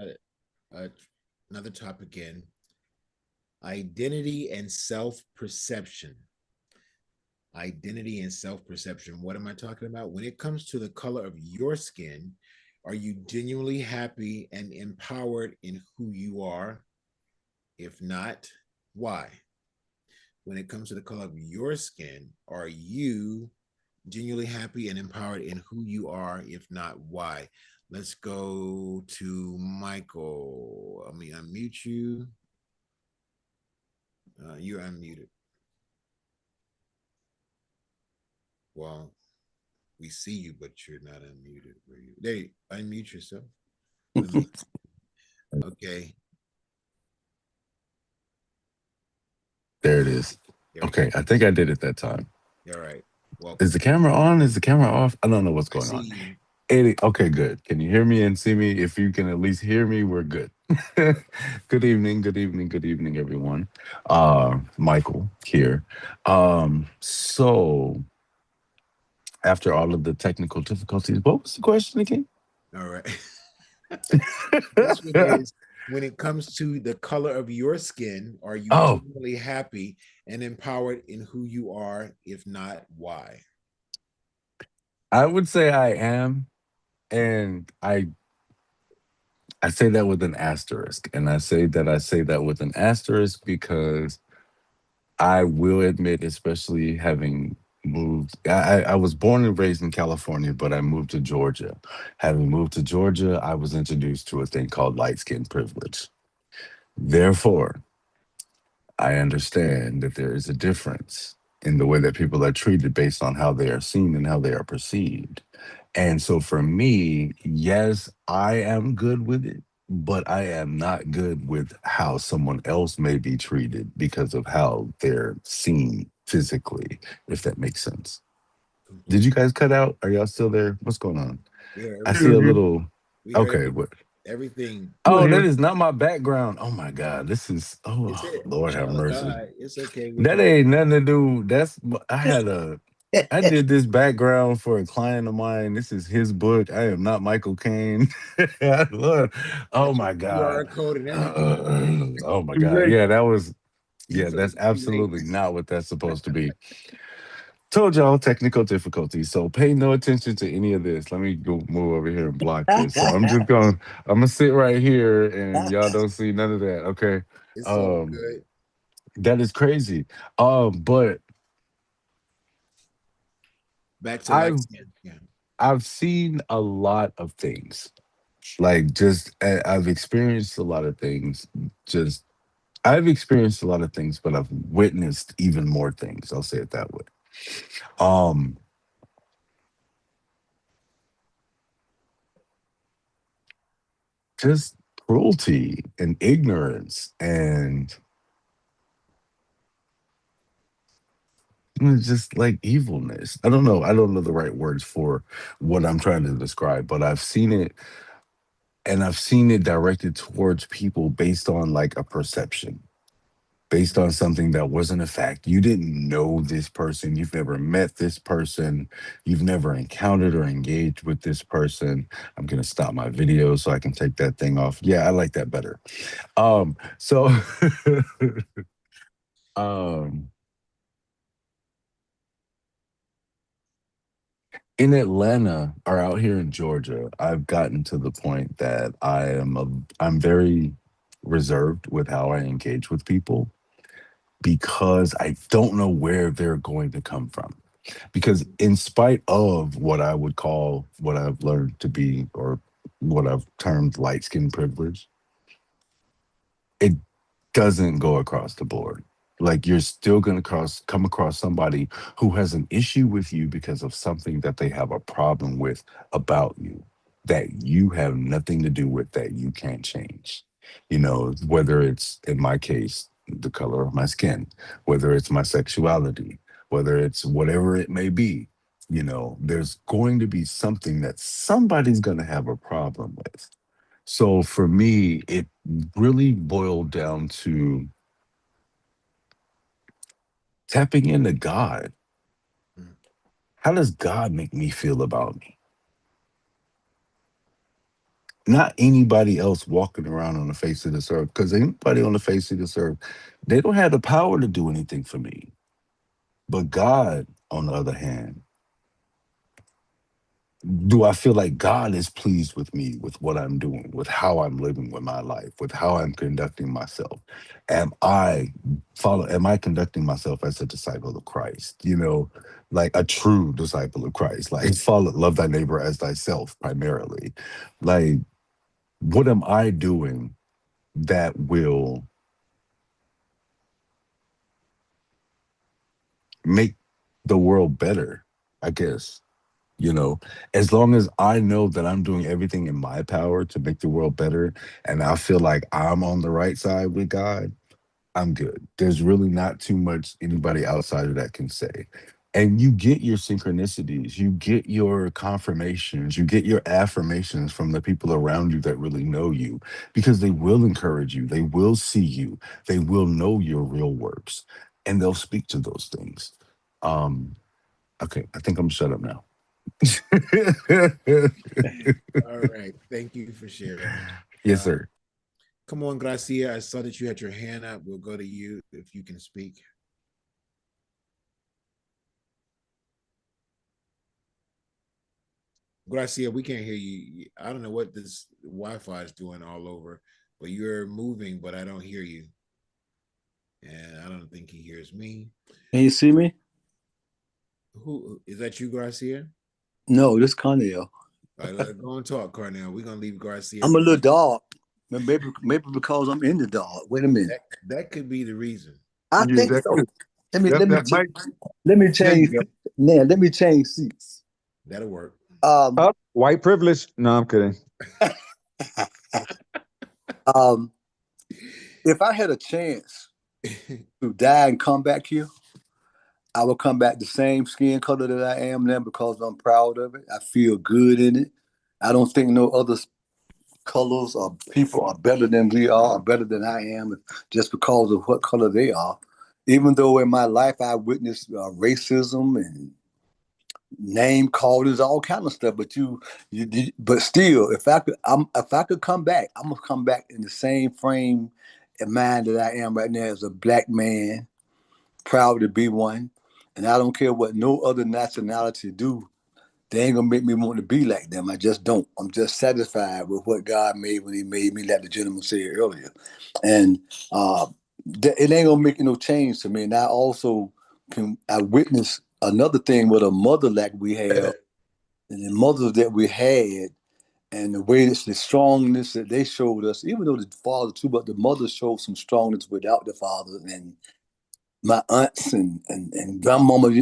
another topic in. Identity and self-perception. Identity and self-perception. What am I talking about? When it comes to the color of your skin, are you genuinely happy and empowered in who you are? If not, why? When it comes to the color of your skin, are you genuinely happy and empowered in who you are? If not, why? Let's go to Michael. Let me unmute you. You're unmuted. Well, we see you, but you're not unmuted. Where you? There, unmute yourself. Okay. There it is. Okay, I think I did it that time. All right. Welcome. Is the camera on? Is the camera off? I don't know what's going on. Okay, good. Can you hear me and see me? If you can at least hear me, we're good. Good evening, good evening, good evening, everyone. Michael here. So after all of the technical difficulties, what was the question again? All right. This one is, when it comes to the color of your skin, are you genuinely happy and empowered in who you are? If not, why? I would say I am. And I say that with an asterisk. And I say that with an asterisk because I will admit, especially having moved, I was born and raised in California, but I moved to Georgia. Having moved to Georgia, I was introduced to a thing called light skin privilege. Therefore, I understand that there is a difference in the way that people are treated based on how they are seen and how they are perceived. And so for me, yes, I am good with it, but I am not good with how someone else may be treated because of how they're seen physically, if that makes sense. Did you guys cut out? Are y'all still there? What's going on? I see Still a here. little. We heard Okay, what? everything. Still Oh, that here. is not my background. Oh my God, this is. It's Oh it. Lord, have Child of mercy. God. It's okay. We're That talking. ain't nothing to do. I did this background for a client of mine. This is his book. I am not Michael Caine. Lord, oh Got your my God. QR code and everything. Oh my Too God. late. Yeah, that was. Yeah, So that's it's too late. absolutely not what that's supposed to be. Told y'all technical difficulties. So pay no attention to any of this. Let me go move over here and block this. So I'm gonna sit right here and y'all don't see none of that. Okay. It's all Um, good. that is crazy. But Back to light I've skin. Yeah. I've seen a lot of things. Like I've experienced a lot of things. Just I've experienced a lot of things, but I've witnessed even more things. I'll say it that way. Um, just cruelty and ignorance and just like evilness. I don't know. I don't know the right words for what I'm trying to describe, but I've seen it, and I've seen it directed towards people based on like a perception, based on something that wasn't a fact. You didn't know this person. You've never met this person. You've never encountered or engaged with this person. I'm going to stop my video so I can take that thing off. Yeah, I like that better. So um in Atlanta or out here in Georgia, I've gotten to the point that I'm very reserved with how I engage with people because I don't know where they're going to come from. Because in spite of what I would call what I've learned to be or what I've termed light skin privilege, it doesn't go across the board. Like you're still going to come across somebody who has an issue with you because of something that they have a problem with about you that you have nothing to do with, that you can't change. You know, whether it's in my case, the color of my skin, whether it's my sexuality, whether it's whatever it may be, you know, there's going to be something that somebody's going to have a problem with. So for me, it really boiled down to tapping into God. Mm. How does God make me feel about me? Not anybody else walking around on the face of this earth, because anybody on the face of this earth, they don't have the power to do anything for me. But God, on the other hand, do I feel like God is pleased with me, with what I'm doing, with how I'm living with my life, with how I'm conducting myself? Am I conducting myself as a disciple of Christ? You know, like a true disciple of Christ, like love thy neighbor as thyself primarily. Like, what am I doing that will make the world better, I guess? You know, as long as I know that I'm doing everything in my power to make the world better and I feel like I'm on the right side with God, I'm good. There's really not too much anybody outside of that can say. And you get your synchronicities, you get your confirmations, you get your affirmations from the people around you that really know you, because they will encourage you, they will see you, they will know your real works, and they'll speak to those things. Okay, I think I'm shut up now. All right. Thank you for sharing. Yes, sir. Come on, Gracia. I saw that you had your hand up. We'll go to you if you can speak. Gracia, we can't hear you. I don't know what this Wi-Fi is doing all over, but you're moving, but I don't hear you. And I don't think he hears me. Can you see me? Who is that? You, Gracia? No, this Cornell. All right, go and talk, Carnell. We're gonna leave Garcia. I'm a little dark. Maybe because I'm in the dark. Wait a minute. That could be the reason. I Yeah, think that so. could, Let me yeah, change. Now let me change seats. That'll work. Up, white privilege. No, I'm kidding. If I had a chance to die and come back here, I will come back the same skin color that I am now because I'm proud of it. I feel good in it. I don't think no other colors or people are better than we are or better than I am just because of what color they are. Even though in my life I witnessed racism and name callings, all kind of stuff. But but still, if I could come back, I'm gonna come back in the same frame of mind that I am right now as a black man, proud to be one, and I don't care what no other nationality do. They ain't gonna make me want to be like them. I just don't. I'm just satisfied with what God made when He made me, like the gentleman said earlier, and it ain't gonna make no change to me. And I witness another thing with a mother like we have, and the mothers that we had, and the way that the strongness that they showed us, even though the father too, but the mother showed some strongness without the father, and my aunts and grandmama.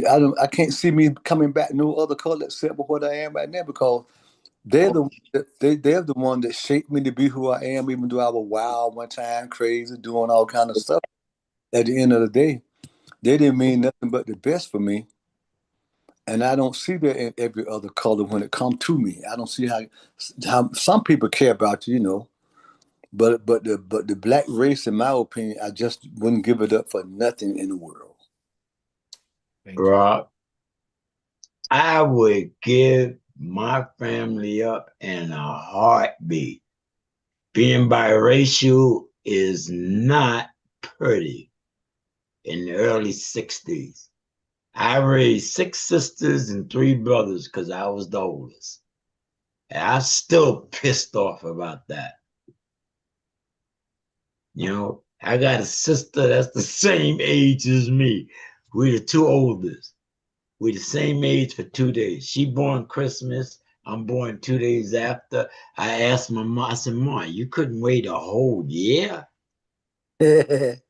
I can't see me coming back no other color except for what I am right now because they're the one that shaped me to be who I am, even though I was wild one time, crazy, doing all kind of stuff. At the end of the day, they didn't mean nothing but the best for me. And I don't see that in every other color when it comes to me. I don't see how some people care about you, but the black race, in my opinion, I just wouldn't give it up for nothing in the world. Rob, I would give my family up in a heartbeat. Being biracial is not pretty in the early 60s. I raised 6 sisters and 3 brothers because I was the oldest. And I'm still pissed off about that. I got a sister that's the same age as me. We're the 2 oldest. We're the same age for 2 days. She born Christmas. I'm born 2 days after. I asked my mom, I said, Mom, you couldn't wait a whole year? And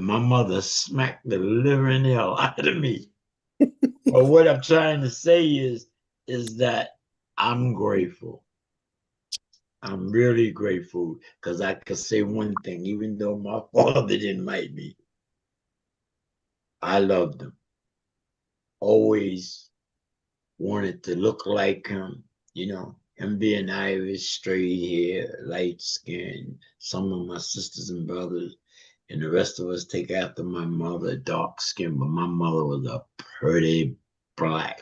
my mother smacked the living hell out of me. But what I'm trying to say is that I'm grateful. I'm really grateful because I could say one thing, even though my father didn't like me, I loved him. Always wanted to look like him, him being Irish, straight hair, light skin, some of my sisters and brothers, and the rest of us take after my mother, dark skin, but my mother was a pretty black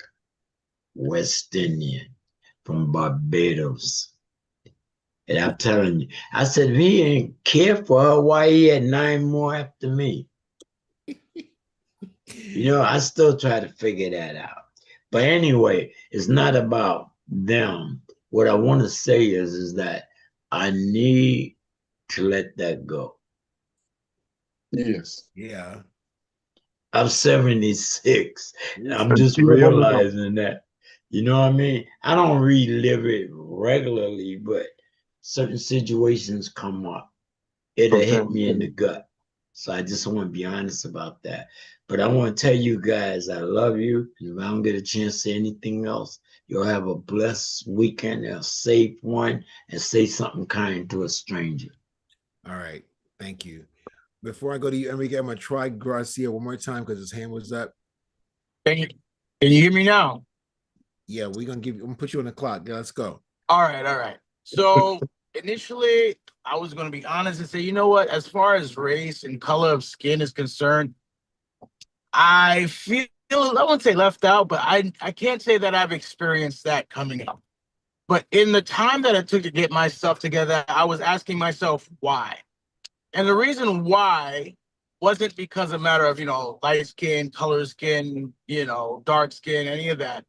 West Indian from Barbados. And I'm telling you, I said, if he ain't care for her, why he had 9 more after me? I still try to figure that out. But anyway, it's not about them. What I want to say is that I need to let that go. Yes. Yeah. I'm 76. And I'm just realizing that. You know what I mean? I don't relive it regularly, but certain situations come up. It'll hit me in the gut. So I just want to be honest about that. But I want to tell you guys, I love you. If I don't get a chance to say anything else, you'll have a blessed weekend, a safe one, and say something kind to a stranger. All right. Thank you. Before I go to you, Enrique, I'm going to try Garcia one more time because his hand was up. Can you hear me now? Yeah, I'm going to put you on the clock. Yeah, let's go. All right. So initially, I was going to be honest and say, you know what? As far as race and color of skin is concerned, I feel, I wouldn't say left out, but I can't say that I've experienced that coming up. But in the time that it took to get myself together, I was asking myself why. And the reason why wasn't because a matter of, light skin, color skin, dark skin, any of that.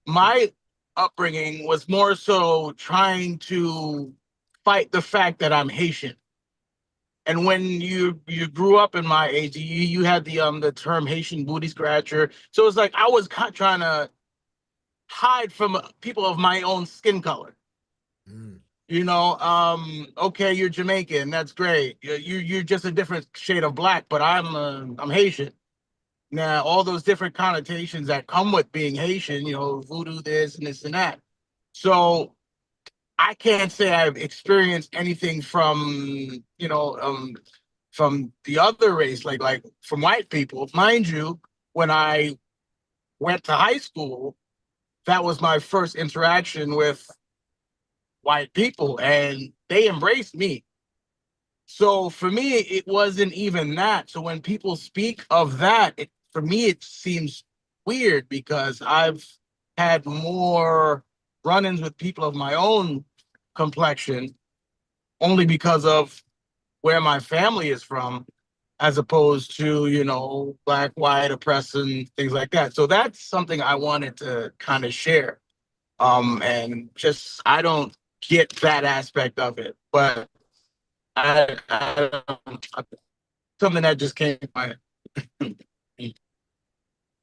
My upbringing was more so trying to fight the fact that I'm Haitian. And when you grew up in my age, you had the term Haitian booty scratcher. So it's like I was trying to hide from people of my own skin color. Mm. Okay, you're Jamaican, that's great. You're just a different shade of black, but I'm Haitian. Now, all those different connotations that come with being Haitian, voodoo this and this and that. So I can't say I've experienced anything from, from the other race, like from white people. Mind you, when I went to high school, that was my first interaction with white people, and they embraced me. So for me, it wasn't even that. So when people speak of that, for me, it seems weird because I've had more run-ins with people of my own complexion only because of where my family is from, as opposed to, black, white, oppressing, things like that. So that's something I wanted to kind of share. And just, I don't get that aspect of it, but something that just came to my head.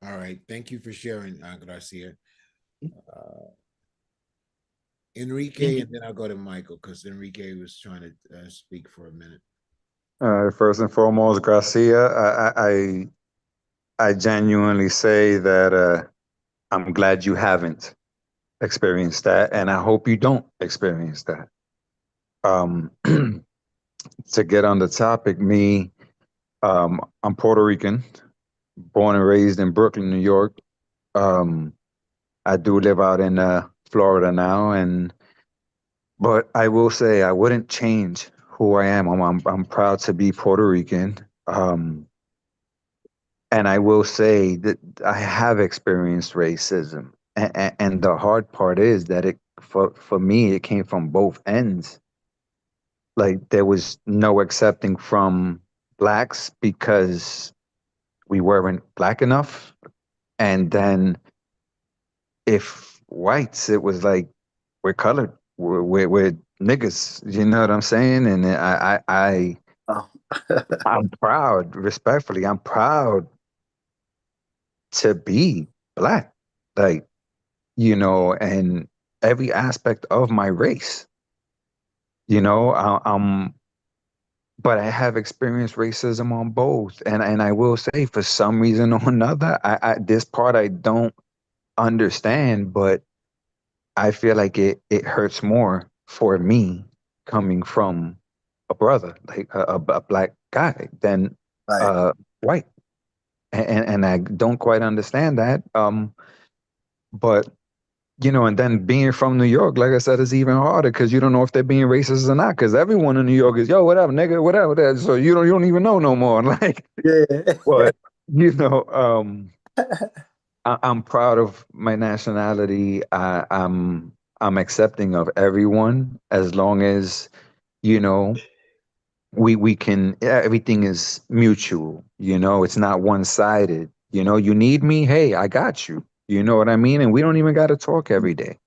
All right. Thank you for sharing, Garcia. Enrique, and then I'll go to Michael because Enrique was trying to speak for a minute. First and foremost, Garcia, I genuinely say that I'm glad you haven't experienced that, and I hope you don't experience that. To get on the topic, I'm Puerto Rican, born and raised in Brooklyn, New York. I do live out in Florida now, but I will say I wouldn't change who I am. I'm proud to be Puerto Rican. And I will say that I have experienced racism, and the hard part is that for me it came from both ends. Like there was no accepting from blacks because we weren't black enough, and then if whites, it was like we're colored, we're niggas. You know what I'm saying? And Oh. I'm proud, respectfully, I'm proud to be black, like, and every aspect of my race, but I have experienced racism on both. And I will say for some reason or another, this part I don't understand, but I feel like it hurts more for me coming from a brother, like a black guy than Right. white. And I don't quite understand that. But and then being from New York, like I said, is even harder because you don't know if they're being racist or not. Because everyone in New York is, yo, whatever, nigga, whatever. So you don't even know no more. Like, Yeah. but I'm proud of my nationality. I'm accepting of everyone as long as we can. Everything is mutual. It's not one sided. You need me, hey, I got you. You know what I mean? And we don't even got to talk every day.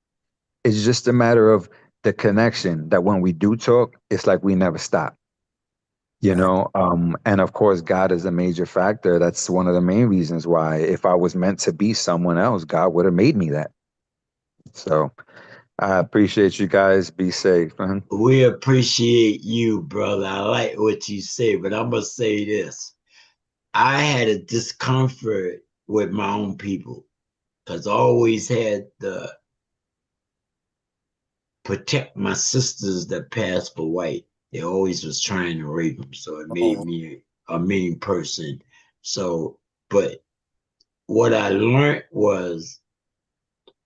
It's just a matter of the connection that when we do talk, it's like we never stop. And of course, God is a major factor. That's one of the main reasons why if I was meant to be someone else, God would have made me that. So I appreciate you guys. Be safe, man. We appreciate you, brother. I like what you say, but I'm going to say this. I had a discomfort with my own people because I always had to protect my sisters that passed for white. They always was trying to rape them, so it made me a mean person. So, but what I learned was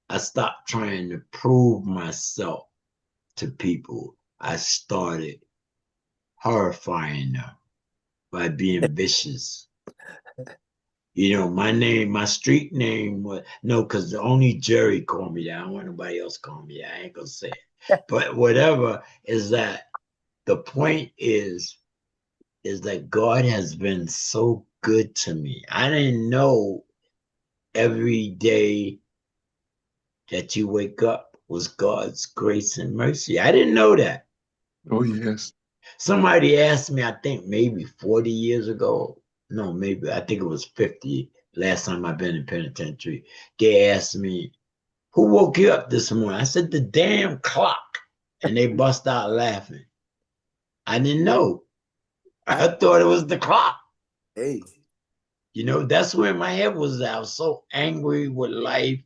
I stopped trying to prove myself to people. I started horrifying them by being vicious. My street name was, no, because only Jerry called me that. I don't want nobody else call me that. I ain't gonna say it. But whatever, is that the point is that God has been so good to me. I didn't know every day that you wake up was God's grace and mercy. I didn't know that. Oh, yes. Somebody asked me, I think maybe 40 years ago. No, maybe, I think it was 50, last time I've been in penitentiary. They asked me, who woke you up this morning? I said, the damn clock. And they bust out laughing. I didn't know. I thought it was the clock. Hey. That's where my head was at. I was so angry with life.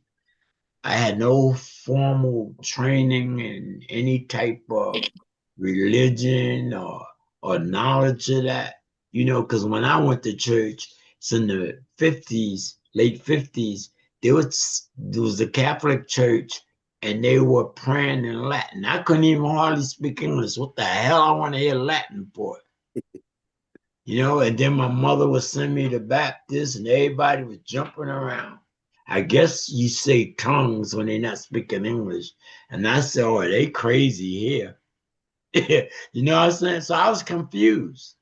I had no formal training in any type of religion or knowledge of that. You know, because when I went to church, it's in the 50s, late 50s, there was a Catholic church and they were praying in Latin. I couldn't even hardly speak English. What the hell I want to hear Latin for? You know, and then my mother would send me to Baptist and everybody was jumping around. I guess you say tongues when they're not speaking English. And I said, oh, they crazy here. You know what I'm saying? So I was confused.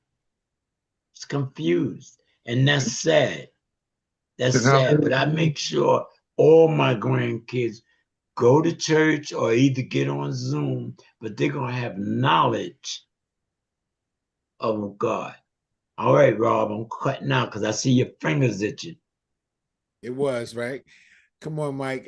It's confused. And that's sad. That's sad. But I make sure all my grandkids go to church or either get on Zoom, but they're going to have knowledge of God. All right, Rob, I'm cutting out because I see your fingers itching. It was, right? Come on, Mike.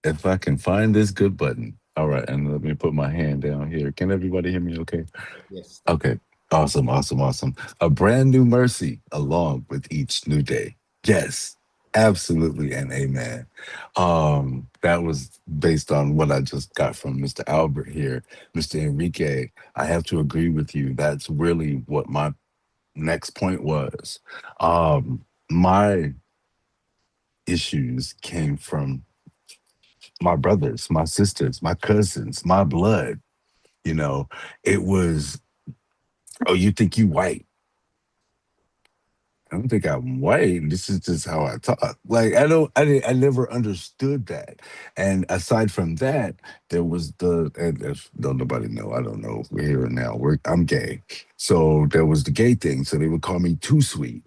If I can find this good button. All right, and let me put my hand down here. Can everybody hear me okay? Yes. Okay. Awesome, awesome, awesome. A brand new mercy along with each new day. Yes, absolutely, and amen. That was based on what I just got from Mr. Albert here. Mr. Enrique, I have to agree with you. That's really what my next point was. My issues came from my brothers, my sisters, my cousins, my blood. You know, it was, oh, you think you white? I don't think I'm white. This is just how I talk. Like I never understood that. And aside from that, there was and if don't nobody know, I don't know. We're here and now. I'm gay, so there was the gay thing. So they would call me too sweet,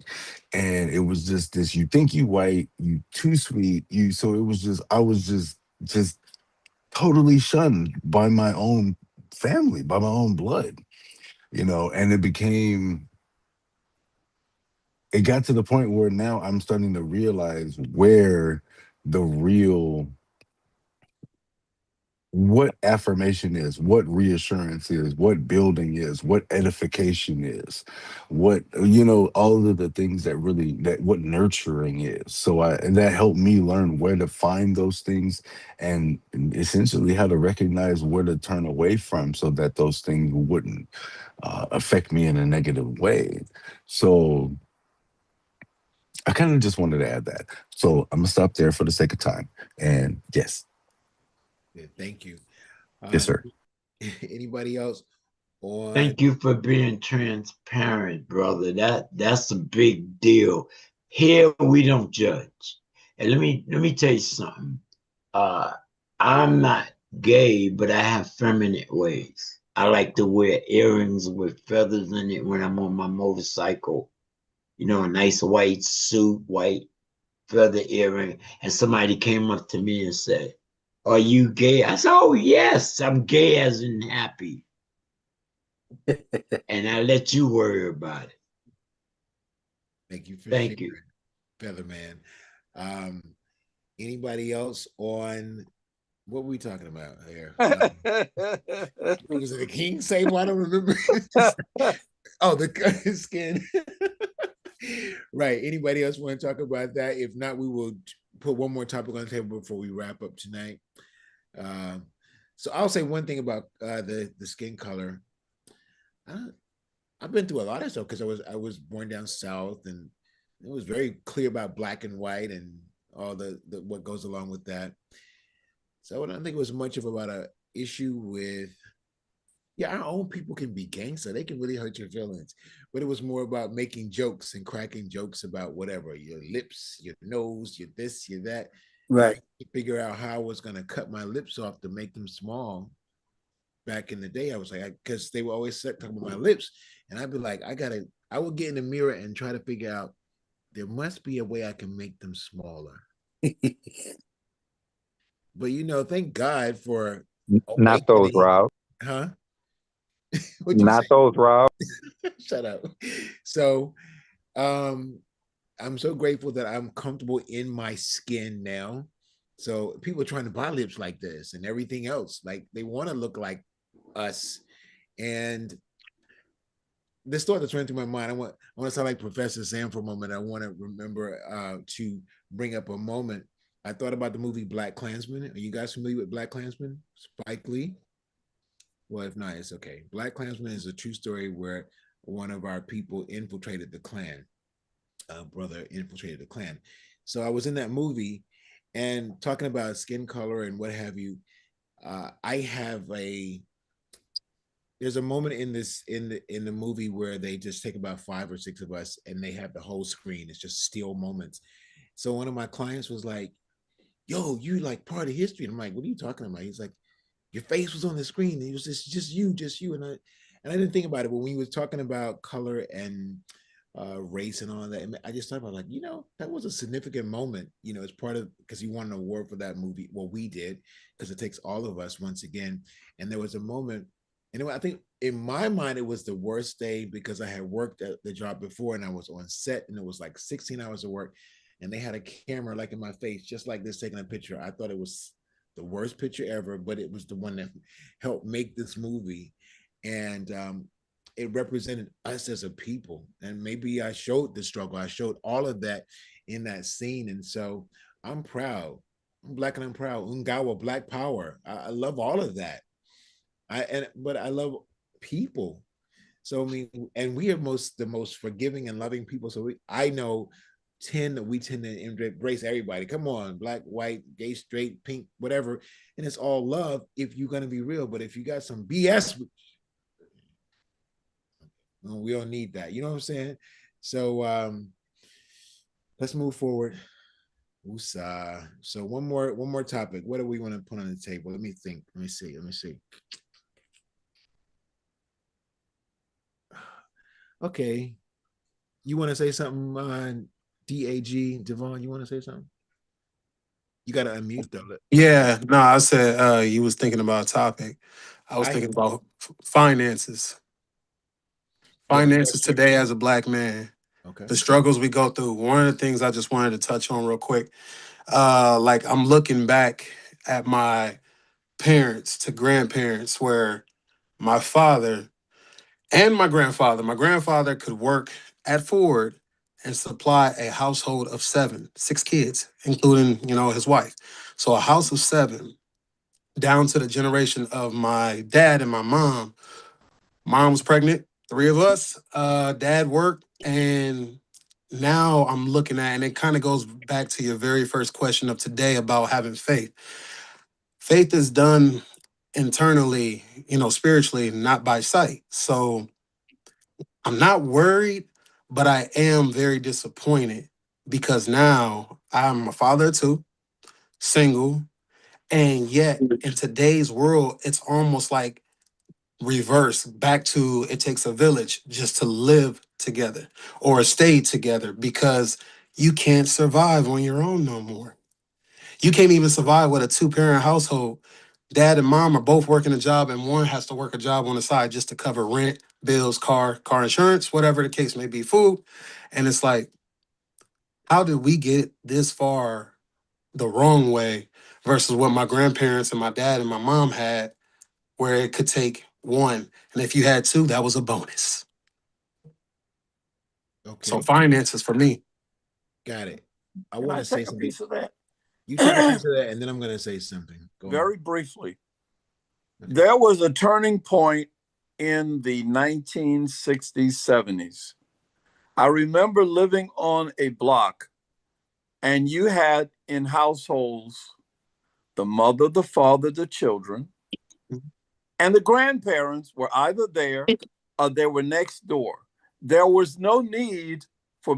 and it was just this. You think you white, you too sweet. You so it was just I was just totally shunned by my own family, by my own blood. You know, and it got to the point where now I'm starting to realize where the real what affirmation is, what reassurance is, what building is, what edification is, what all of the things that really that what nurturing is. So and that helped me learn where to find those things and essentially how to recognize where to turn away from so that those things wouldn't affect me in a negative way. So I kind of just wanted to add that. So I'm gonna stop there for the sake of time. And yes. Yeah, thank you. Yes, sir. Anybody else on? Thank you for being transparent, brother. That's a big deal. Here we don't judge. And let me tell you something. I'm not gay, but I have feminine ways. I like to wear earrings with feathers in it when I'm on my motorcycle. You know, a nice white suit, white feather earring. And somebody came up to me and said, are you gay? I said, oh, yes, I'm gay as in happy. And I let you worry about it. Thank you for Thank sharing, Featherman. Anybody else on what were we talking about here? Was it the king sable? I don't remember. Oh, the skin. Right. Anybody else want to talk about that? If not, we will put one more topic on the table before we wrap up tonight. So I'll say one thing about the skin color. I've been through a lot of stuff because I was born down south, and it was very clear about black and white and all the what goes along with that. So I don't think it was much of about a issue with, our own people can be gangster. They can really hurt your feelings. But it was more about making jokes and cracking jokes about whatever, your lips, your nose, your this, your that. Right. To figure out how I was going to cut my lips off to make them small. Back in the day, I was like, because they were always talking about my lips. And I'd be like, I would get in the mirror and try to figure out, there must be a way I can make them smaller. But thank God for not those, Rob. Huh? Not those, Rob. Shut up. So I'm so grateful that I'm comfortable in my skin now. So people are trying to buy lips like this and everything else. Like they want to look like us. And this thought that's running through my mind, I want to sound like Professor Sam for a moment. I want to remember to bring up a moment. I thought about the movie Black Klansman. Are you guys familiar with Black Klansman? Spike Lee. Well, if not, it's okay. Black Klansman is a true story where one of our people infiltrated the Klan. Brother infiltrated the Klan. So I was in that movie and talking about skin color and what have you. I have a there's a moment in the movie where they just take about 5 or 6 of us and they have the whole screen. It's just still moments. So one of my clients was like, "Yo, you like part of history." And I'm like, "What are you talking about?" He's like, "Your face was on the screen. And it was just you." And I didn't think about it, but when you was talking about color and race and all of that, and I just thought about, like, that was a significant moment. It's part of, because he won an award for that movie. Well, we did, because it takes all of us once again. And there was a moment, and I think in my mind it was the worst day because I had worked at the job before and I was on set and it was like 16 hours of work, and they had a camera like in my face, just like this, taking a picture. I thought it was the worst picture ever, but it was the one that helped make this movie. And it represented us as a people. And maybe I showed the struggle. I showed all of that in that scene. And so I'm proud. I'm Black and I'm proud. Ungawa, Black Power. I love all of that. But I love people. So I mean, and we are the most forgiving and loving people. So I know we tend to embrace everybody. Come on, black, white, gay, straight, pink, whatever, and it's all love if you're gonna be real. But if you got some BS, we don't need that. You know what I'm saying? So let's move forward. Usa. So one more topic. What do we want to put on the table? Let me think. Let me see. Okay. You want to say something, DAG, Devon? You want to say something? You got to unmute though. Yeah, no, I said you was thinking about a topic. I was thinking about finances. Finances today as a Black man. Okay. The struggles we go through. One of the things I just wanted to touch on real quick. Like I'm looking back at my parents to grandparents where my father and my grandfather could work at Ford and supply a household of 6 kids, including, his wife. So a house of 7, down to the generation of my dad and my mom. Mom was pregnant, 3 of us. Dad worked, and now I'm looking at, and it kind of goes back to your very first question of today about having faith. Faith is done internally, spiritually, not by sight. So I'm not worried, but I am very disappointed because now I'm a father of 2, single, and yet in today's world, it's almost like reverse back to it takes a village just to live together or stay together because you can't survive on your own no more. You can't even survive with a 2-parent household. Dad and mom are both working a job and one has to work a job on the side just to cover rent, bills, car insurance, whatever the case may be, food. And it's like, how did we get this far the wrong way versus what my grandparents and my dad and my mom had, where it could take 1. And if you had 2, that was a bonus. Okay. So finances for me. Got it. I want to say something. Piece of that. You take a piece of that, and then I'm going to say something. Very briefly. Okay. There was a turning point in the 1960s, 70s. I remember living on a block, and you had in households the mother, the father, the children, and the grandparents were either there or they were next door. There was no need for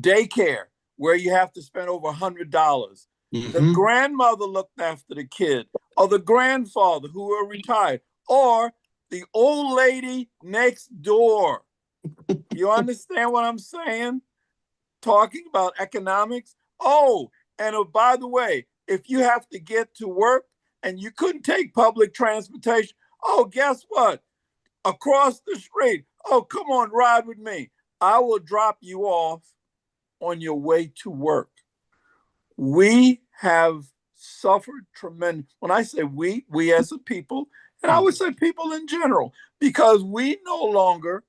daycare where you have to spend over $100. The grandmother looked after the kid, or the grandfather who were retired, or the old lady next door. You understand what I'm saying? Talking about economics. Oh, and by the way, if you have to get to work and you couldn't take public transportation, oh, guess what? Across the street. Oh, come on, ride with me. I will drop you off on your way to work. We have suffered tremendous. When I say we as a people, and I would say people in general, because we no longer,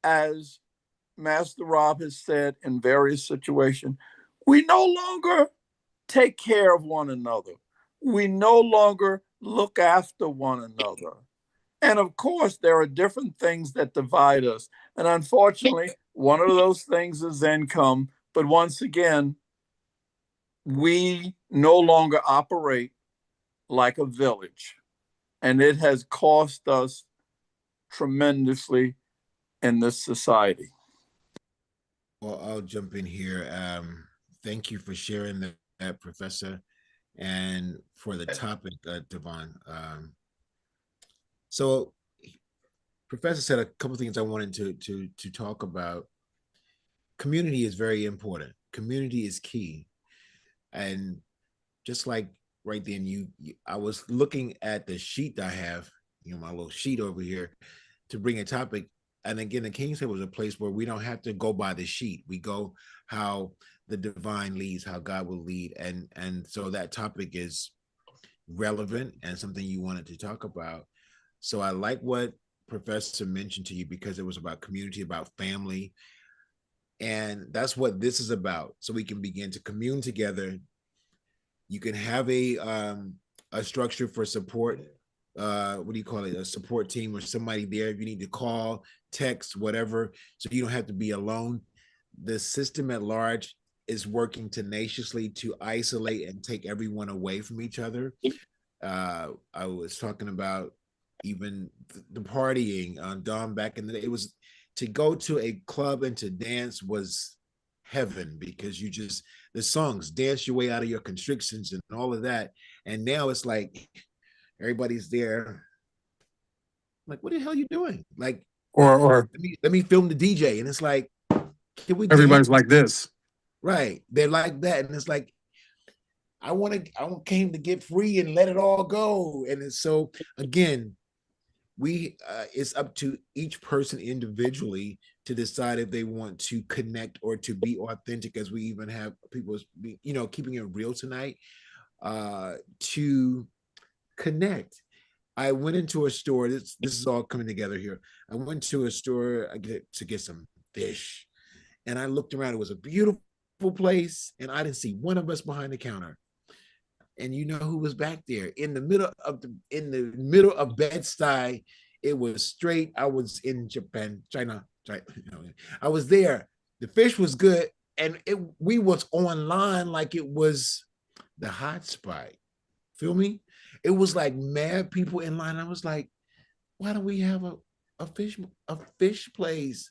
as Master Rob has said in various situations, we no longer take care of one another. we no longer look after one another. And of course, there are different things that divide us. And unfortunately, one of those things is income. But once again, we no longer operate like a village. And it has cost us tremendously in this society. Well, I'll jump in here. Thank you for sharing that, Professor, and for the topic, Devon. So, Professor said a couple of things I wanted to talk about. Community is very important. Community is key, and just like right then, I was looking at the sheet I have, my little sheet over here, to bring a topic. And again, the King's Table was a place where we don't have to go by the sheet. We go how the divine leads, how God will lead. And so that topic is relevant and something you wanted to talk about. So I like what Professor mentioned to you, because it was about community, about family. And that's what this is about. So we can begin to commune together. You can have a structure for support. What do you call it? A support team or somebody there if you need to call, text, whatever, so you don't have to be alone. The system at large is working tenaciously to isolate and take everyone away from each other. I was talking about even the partying on Dawn back in the day. It was to go to a club and to dance was heaven, because you just, the songs, dance your way out of your constrictions and all of that. And now it's like everybody's there. Like, what the hell are you doing? Like, or let me film the DJ. And it's like, can we everybody's dance? like this. Right. They're like that. And it's like, I came to get free and let it all go. And it's so, again, it's up to each person individually to decide if they want to connect or to be authentic, as we even have people, keeping it real tonight, to connect. I went into a store. This is all coming together here. I went to a store to get some fish, and I looked around. It was a beautiful place, and I didn't see one of us behind the counter. And you know who was back there in the middle of Bed-Stuy? It was straight. I was in Japan, China. I was there. The fish was good, and we was online like it was the hot spot. Feel me? It was like mad people in line. I was like, why don't we have a fish place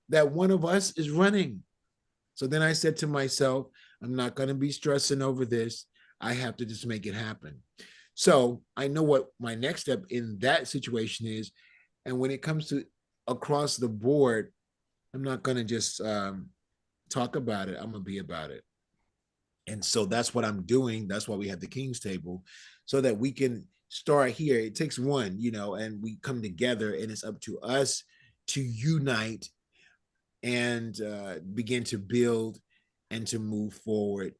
that one of us is running? So then I said to myself, I'm not going to be stressing over this. I have to just make it happen. So I know what my next step in that situation is. And when it comes to across the board, I'm not going to just talk about it. I'm going to be about it. And so that's what I'm doing. That's why we have the King's Table, so that we can start here. It takes one, and we come together, and it's up to us to unite and begin to build and to move forward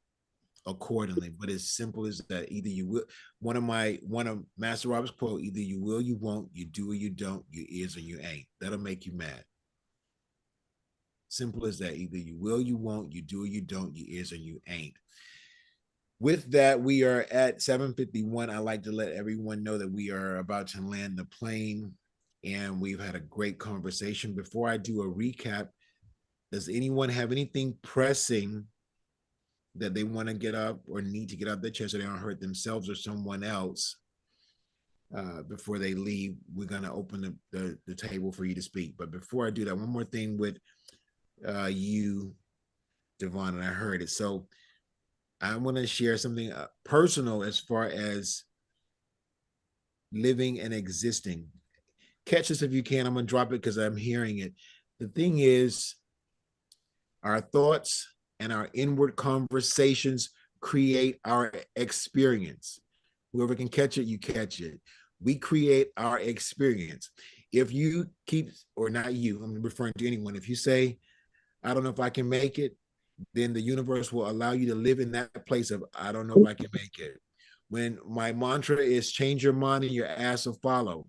accordingly. But as simple as that, either you will, one of Master Rob's quote, either you will, you won't, you do or you don't, you is or you ain't. That'll make you mad. Simple as that. Either you will, you won't, you do or you don't, you is or you ain't. With that, we are at 7:51. I like to let everyone know that we are about to land the plane, and we've had a great conversation. Before I do a recap, does anyone have anything pressing that they want to get up or need to get up their chest so they don't hurt themselves or someone else before they leave? We're going to open the table for you to speak. But before I do that, one more thing with you, Devon, and I heard it. So I want to share something personal as far as living and existing. Catch this if you can. I'm going to drop it because I'm hearing it. The thing is, our thoughts and our inward conversations create our experience. Whoever can catch it, you catch it. We create our experience. If you keep, or not you, I'm referring to anyone, if you say, I don't know if I can make it, then the universe will allow you to live in that place of, I don't know if I can make it. When my mantra is change your mind and your ass will follow.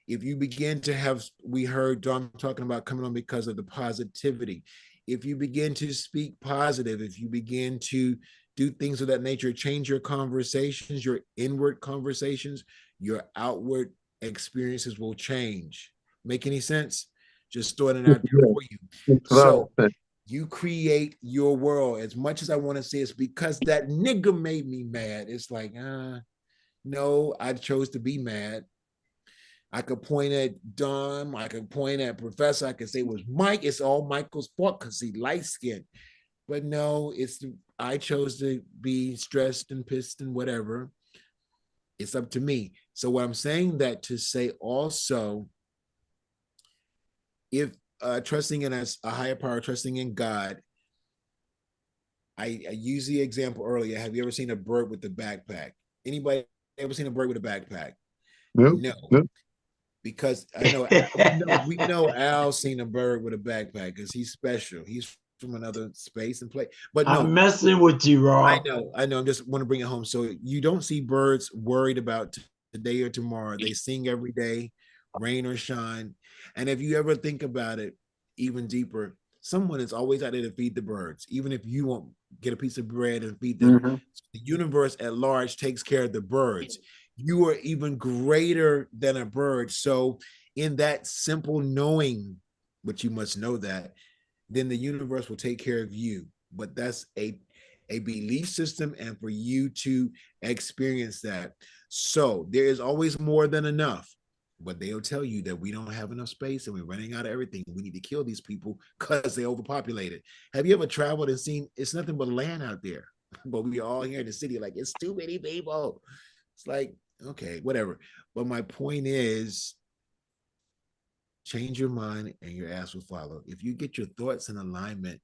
If you begin to have, we heard Dom talking about coming on because of the positivity. if you begin to speak positive, if you begin to do things of that nature, change your conversations, your inward conversations, your outward experiences will change. Make any sense? Just throwing it out there for you. So you create your world. As much as I want to say it's because that nigga made me mad, it's like, no, I chose to be mad. I could point at Don, I could point at Professor, I could say it was Mike, it's all Michael's fault because he light skinned. But no, I chose to be stressed and pissed and whatever. It's up to me. So what I'm saying that to say also, if trusting in a higher power, trusting in God, I used the example earlier. Have you ever seen a bird with a backpack? Anybody ever seen a bird with a backpack? Nope. No. Nope. Because we know Al's seen a bird with a backpack because he's special. He's from another space and play. But no, I'm messing with you, Rob. I know. I just want to bring it home. So you don't see birds worried about today or tomorrow. They sing every day, rain or shine. And if you ever think about it even deeper, someone is always out there to feed the birds, even if you won't get a piece of bread and feed them. Mm-hmm. The universe at large takes care of the birds. You are even greater than a bird. So in that simple knowing, but you must know that, then the universe will take care of you. But that's a belief system, and for you to experience that. So there is always more than enough, but they'll tell you that we don't have enough space and we're running out of everything. We need to kill these people because they're overpopulated. Have you ever traveled and seen it's nothing but land out there? But we all here in the city, like, it's too many people. It's like, okay, whatever. But my point is, change your mind and your ass will follow. If you get your thoughts in alignment,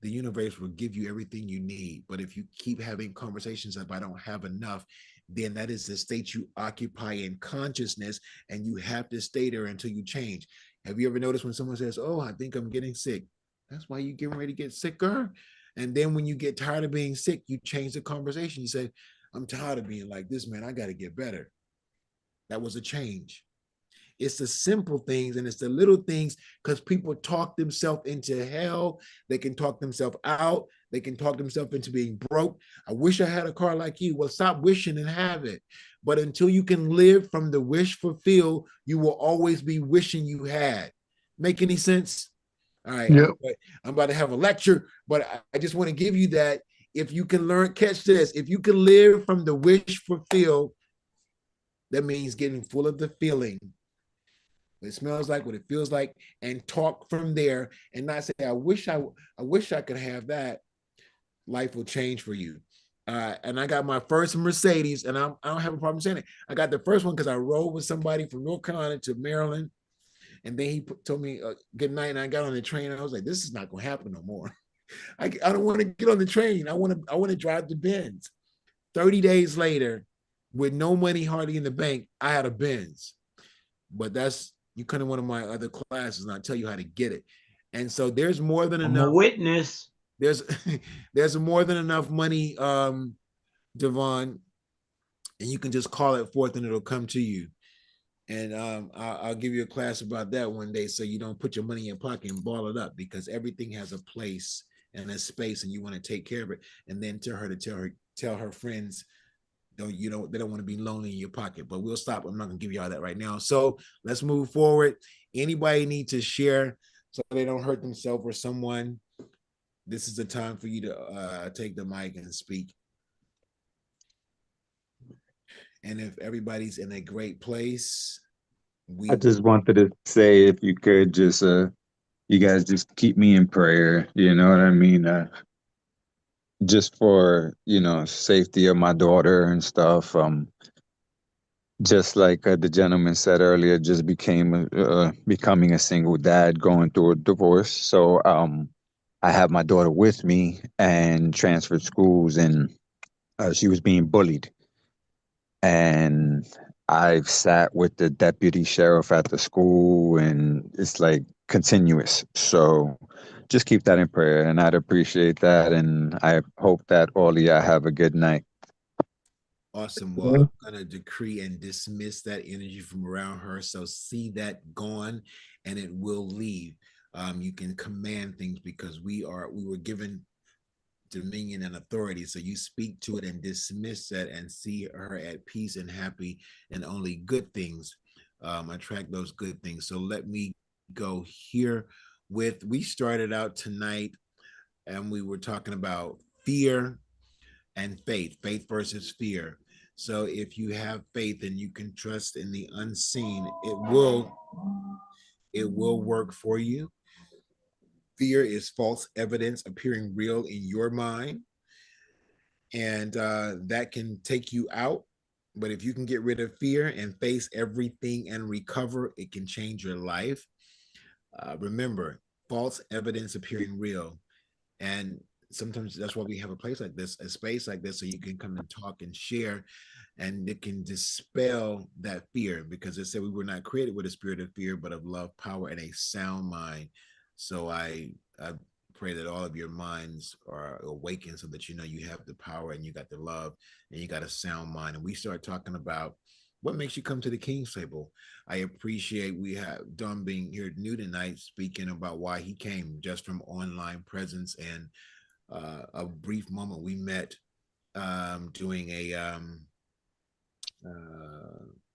the universe will give you everything you need. But if you keep having conversations of I don't have enough, then that is the state you occupy in consciousness, and you have to stay there until you change. Have you ever noticed when someone says, oh, I think I'm getting sick? That's why you're getting ready to get sicker. And then when you get tired of being sick, you change the conversation. You say, I'm tired of being like this, man. I got to get better. That was a change. It's the simple things and it's the little things, because people talk themselves into hell. They can talk themselves out. They can talk themselves into being broke. I wish I had a car like you. Well, stop wishing and have it. But until you can live from the wish fulfilled, you will always be wishing you had. Make any sense? All right. Yep. I'm about to have a lecture, but I just want to give you that. If you can learn, catch this. If you can live from the wish fulfilled, that means getting full of the feeling. What it smells like, what it feels like, and talk from there, and not say, I wish I could have that. Life will change for you. And I got my first Mercedes, and I don't have a problem saying it. I got the first one because I rode with somebody from North Carolina to Maryland, and then he told me good night, and I got on the train. And I was like, this is not going to happen no more. I don't want to get on the train. I want to drive the Benz. 30 days later, with no money hardly in the bank, I had a Benz. But that's, you couldn't one of my other classes, and I'll tell you how to get it. And so there's more than enough. I'm a witness. There's more than enough money, Devon, and you can just call it forth and it'll come to you. And I'll give you a class about that one day, so you don't put your money in your pocket and ball it up, because everything has a place and a space, and you want to take care of it. And then tell her friends, they don't want to be lonely in your pocket. But we'll stop. I'm not gonna give you all that right now. So let's move forward. Anybody need to share so they don't hurt themselves or someone? This is the time for you to take the mic and speak. And if everybody's in a great place, I just wanted to say, if you could just, you guys just keep me in prayer. You know what I mean? Just for, safety of my daughter and stuff. Just like the gentleman said earlier, just becoming a single dad, going through a divorce. So I have my daughter with me and transferred schools, and she was being bullied. And I've sat with the deputy sheriff at the school, and it's like continuous. So just keep that in prayer, and I'd appreciate that. And I hope that all of y'all have a good night. Awesome. Well, I'm going to decree and dismiss that energy from around her. So see that gone, and it will leave. You can command things because we were given dominion and authority. So you speak to it and dismiss that and see her at peace and happy, and only good things attract those good things. So let me go here with, we started out tonight and we were talking about fear and faith versus fear. So if you have faith and you can trust in the unseen, it will work for you. Fear is false evidence appearing real in your mind, and that can take you out. But if you can get rid of fear and face everything and recover, it can change your life. Remember, false evidence appearing real. And sometimes that's why we have a place like this, a space like this, so you can come and talk and share, and it can dispel that fear, because it said we were not created with a spirit of fear, but of love, power, and a sound mind. So I pray that all of your minds are awakened, so that you know you have the power and you got the love and you got a sound mind. And we start talking about what makes you come to the King's table. I appreciate we have Don being here new tonight, speaking about why he came just from online presence, and a brief moment we met doing a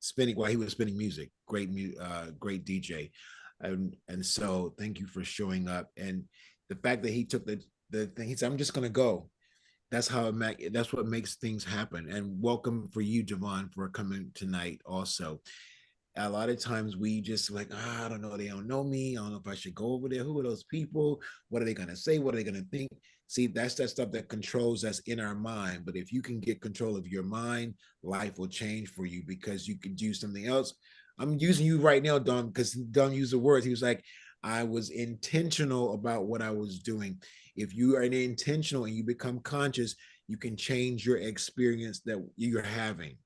spinning while he was spinning music. Great DJ, and so thank you for showing up. And the fact that he took the thing, he said, "I'm just gonna go." That's what makes things happen. And welcome for you, Javon, for coming tonight also. A lot of times we just like, I don't know, they don't know me, I don't know if I should go over there, who are those people, what are they going to say, what are they going to think? See, that's that stuff that controls us in our mind. But if you can get control of your mind, life will change for you, because you can do something else. I'm using you right now, Don, because Don used the words. He was like, I was intentional about what I was doing. If you are intentional and you become conscious, you can change your experience that you're having.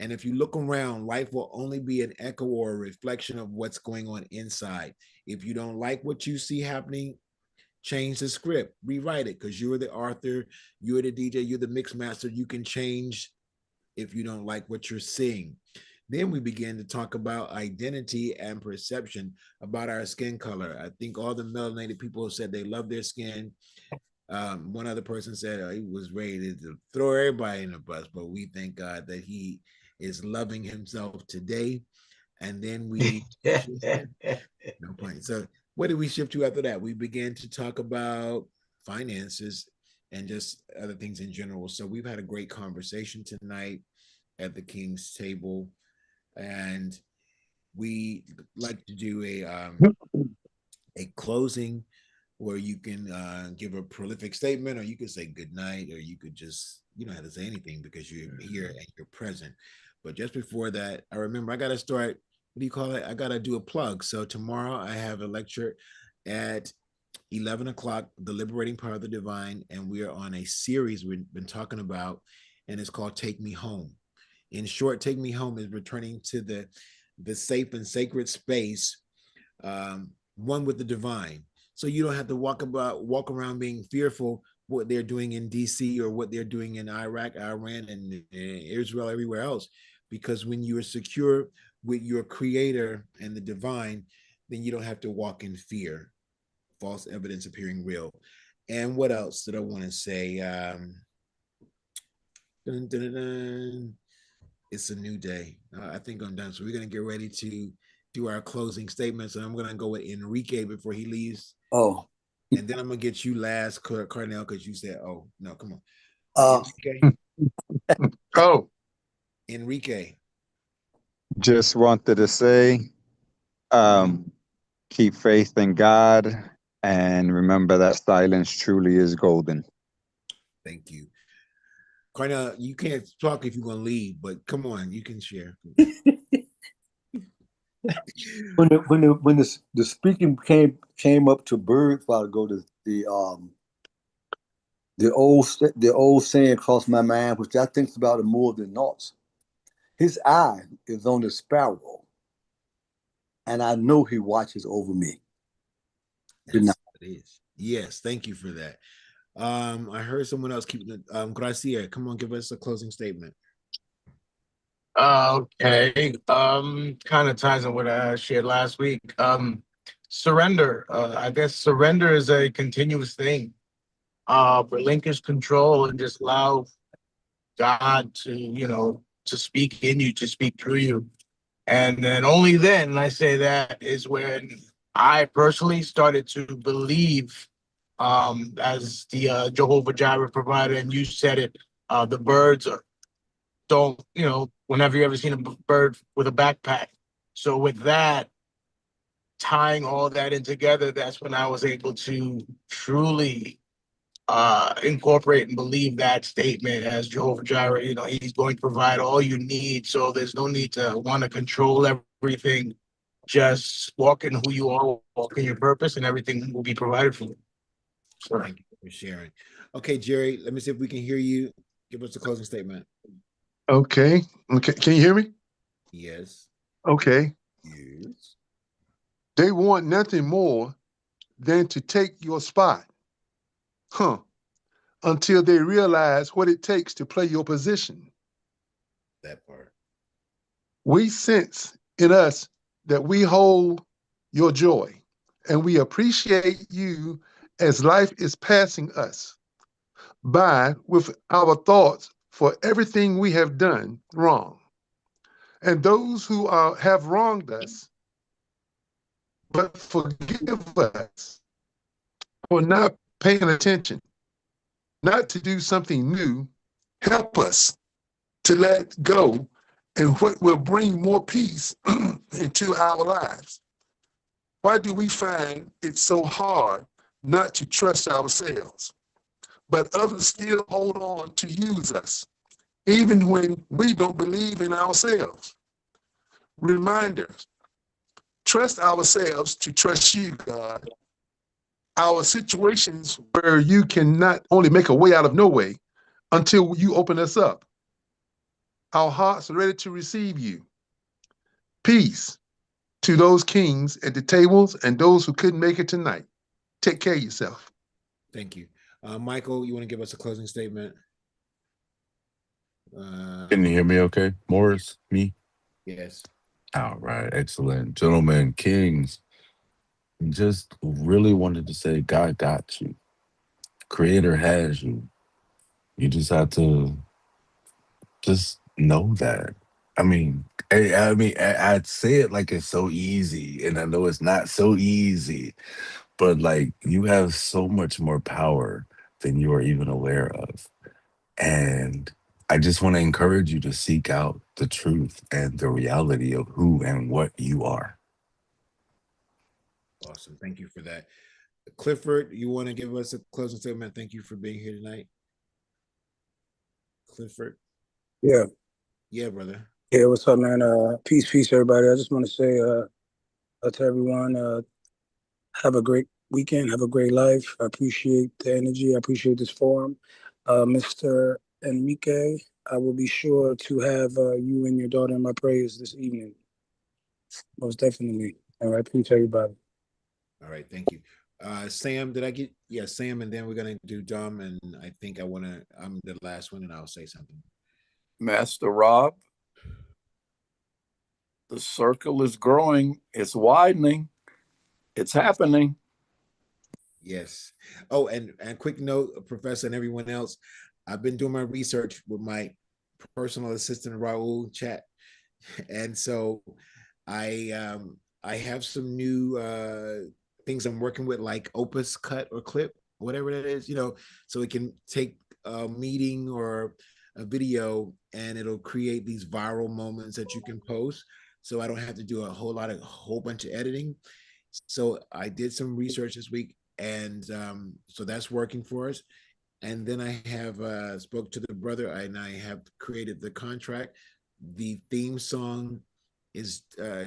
And if you look around, life will only be an echo or a reflection of what's going on inside. If you don't like what you see happening, change the script, rewrite it, because you're the author, you're the DJ, you're the mix master. You can change if you don't like what you're seeing. Then we began to talk about identity and perception, about our skin color. I think all the melanated people said they love their skin. One other person said he was ready to throw everybody in the bus, but we thank God that he is loving himself today. And then we no point. So what did we shift to after that? We began to talk about finances and just other things in general. So we've had a great conversation tonight at the King's table, and we like to do a closing where you can give a prolific statement, or you could say good night, or you could just, you don't have to say anything because you're here and you're present. But just before that, I remember I got to start, what do you call it? I got to do a plug. So tomorrow I have a lecture at 11 o'clock, The Liberating Power of the Divine. And we are on a series we've been talking about, and it's called Take Me Home. In short, Take Me Home is returning to the safe and sacred space, one with the divine. So you don't have to walk around being fearful what they're doing in DC or what they're doing in Iraq, Iran, and Israel, everywhere else. Because when you are secure with your creator and the divine, then you don't have to walk in fear. False evidence appearing real. And what else did I want to say? Dun, dun, dun, dun. It's a new day. I think I'm done. So we're going to get ready to do our closing statements. And I'm going to go with Enrique before he leaves. Oh. And then I'm going to get you last, Cardinal, because you said, oh, no, come on. Enrique. Oh. Enrique. Just wanted to say, keep faith in God, and remember that silence truly is golden. Thank you. Cardinal, you can't talk if you're going to leave, but come on, you can share. when the speaking came up to birds while ago, the old saying crossed my mind, which I think about it more than naught. His eye is on the sparrow, and I know he watches over me. That's what it is. Yes, thank you for that. I heard someone else keep Gracia, come on, give us a closing statement. Okay. Kind of ties in what I shared last week. surrender. I guess surrender is a continuous thing. Relinquish control and just allow God to, to speak in you, to speak through you. And then only then, and I say that, is when I personally started to believe, as the Jehovah Jireh provider, and you said it, the birds don't, whenever you ever seen a bird with a backpack. So with that, tying all that in together, that's when I was able to truly incorporate and believe that statement as Jehovah Jireh. He's going to provide all you need. So there's no need to want to control everything. Just walk in who you are, walk in your purpose, and everything will be provided for you. So, thank you for sharing. Okay, Jerry, let me see if we can hear you. Give us a closing statement. Okay. Can you hear me? Yes. Okay. Yes. They want nothing more than to take your spot. Until they realize what it takes to play your position. That part. We sense in us that we hold your joy, and we appreciate you as life is passing us by with our thoughts for everything we have done wrong. And those who have wronged us, but forgive us for not paying attention, not to do something new. Help us to let go and what will bring more peace into our lives. Why do we find it so hard not to trust ourselves, but others still hold on to use us, even when we don't believe in ourselves? Reminders: trust ourselves to trust you, God. Our situations where you cannot only make a way out of no way until you open us up. Our hearts are ready to receive you. Peace to those kings at the tables and those who couldn't make it tonight. Take care of yourself. Thank you. Michael, you want to give us a closing statement? Can you hear me okay? Morris, me? Yes. All right, excellent. Gentlemen, kings, just really wanted to say God got you. Creator has you. You just have to just know that. I'd say it like it's so easy, and I know it's not so easy, but like you have so much more power than you are even aware of. And I just want to encourage you to seek out the truth and the reality of who and what you are. Awesome. Thank you for that. Clifford, you want to give us a closing statement? Thank you for being here tonight. Clifford. Yeah. Yeah, brother. Yeah, what's up, man? Peace, everybody. I just want to say to everyone, have a great weekend, have a great life. I appreciate the energy. I appreciate this forum. Mr. Enrique, I will be sure to have you and your daughter in my prayers this evening. Most definitely. All right, peace, everybody. All right, thank you. Sam, did I get? Yeah, Sam, and then we're gonna do Dom, and I think I'm the last one, and I'll say something. Master Rob, the circle is growing, it's widening, it's happening. Yes. Oh, and quick note, Professor and everyone else, I've been doing my research with my personal assistant Raul Chat, and so I have some new things I'm working with, like Opus Cut or Clip, whatever that is, so it can take a meeting or a video and it'll create these viral moments that you can post. So I don't have to do a whole bunch of editing. So I did some research this week, and so that's working for us. And then I have spoke to the brother, and I have created the contract. The theme song is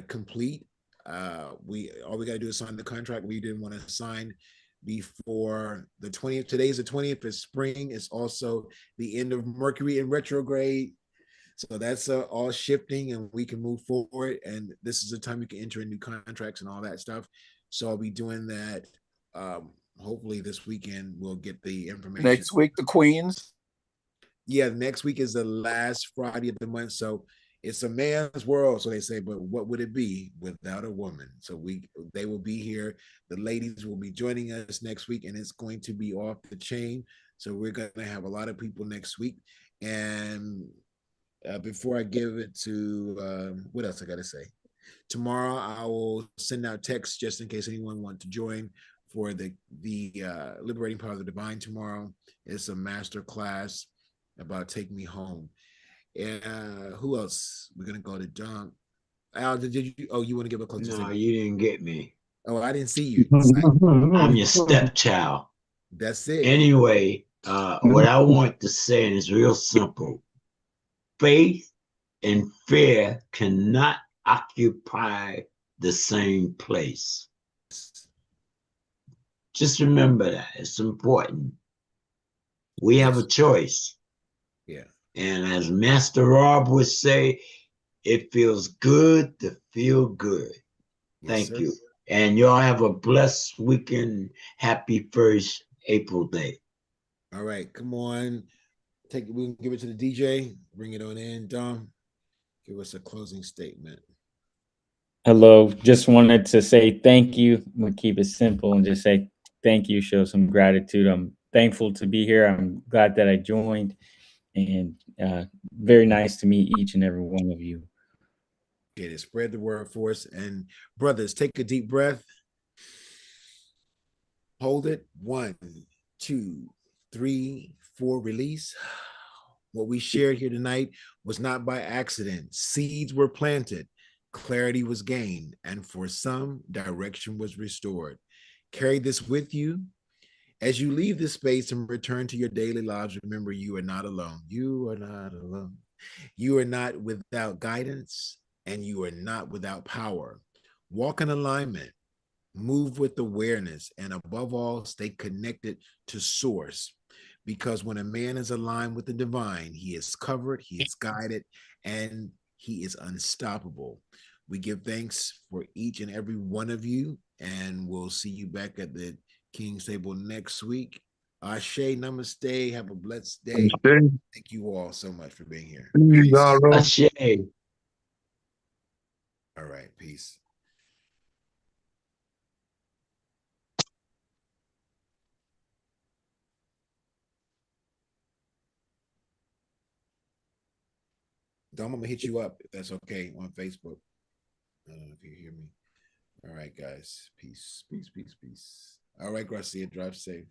complete. We got to do is sign the contract. We didn't want to sign before the 20th. Today's the 20th. It's spring. It's also the end of Mercury in retrograde. So that's all shifting, and we can move forward. And this is the time you can enter in new contracts and all that stuff. So I'll be doing that. Hopefully this weekend we'll get the information. Next week, the Queens. Yeah, next week is the last Friday of the month. So it's a man's world, so they say, but what would it be without a woman? So they will be here. The ladies will be joining us next week, and it's going to be off the chain. So we're going to have a lot of people next week. And before I give it to what else I got to say? Tomorrow I will send out texts just in case anyone wants to join for the Liberating Power of the Divine tomorrow. It's a master class about Take Me Home. Who else? We're gonna go to John. Al, did you? Oh, you want to give a closing No, statement? you didn't get me. Oh, I didn't see you. I'm your stepchild. That's it. Anyway, what I want to say, and it's real simple: faith and fear cannot occupy the same place. Just remember that. It's important. We have a choice. Yeah. And as Master Rob would say, it feels good to feel good. Thank you. And y'all have a blessed weekend. Happy 1st April Day. All right, come on. We can give it to the DJ. Bring it on in, Dom. Give us a closing statement. Hello. Just wanted to say thank you. I'm gonna keep it simple and just say thank you. Show some gratitude. I'm thankful to be here. I'm glad that I joined, and very nice to meet each and every one of you. Okay, spread the word for us. And brothers, take a deep breath. Hold it. 1, 2, 3, 4. Release. What we shared here tonight was not by accident. Seeds were planted, clarity was gained, and for some, direction was restored. Carry this with you. As you leave this space and return to your daily lives, remember you are not alone. You are not alone. You are not without guidance, and you are not without power. Walk in alignment, move with awareness, and above all, stay connected to source. Because when a man is aligned with the divine, he is covered, he is guided, and he is unstoppable. We give thanks for each and every one of you, and we'll see you back at the King's Table next week. Ashe, namaste. Have a blessed day. Thank you all so much for being here. Ashe. All right, peace. Dom, I'm gonna hit you up if that's okay on Facebook. I don't know if you hear me. All right, guys. Peace, peace, peace, peace. All right, Garcia, drive safe.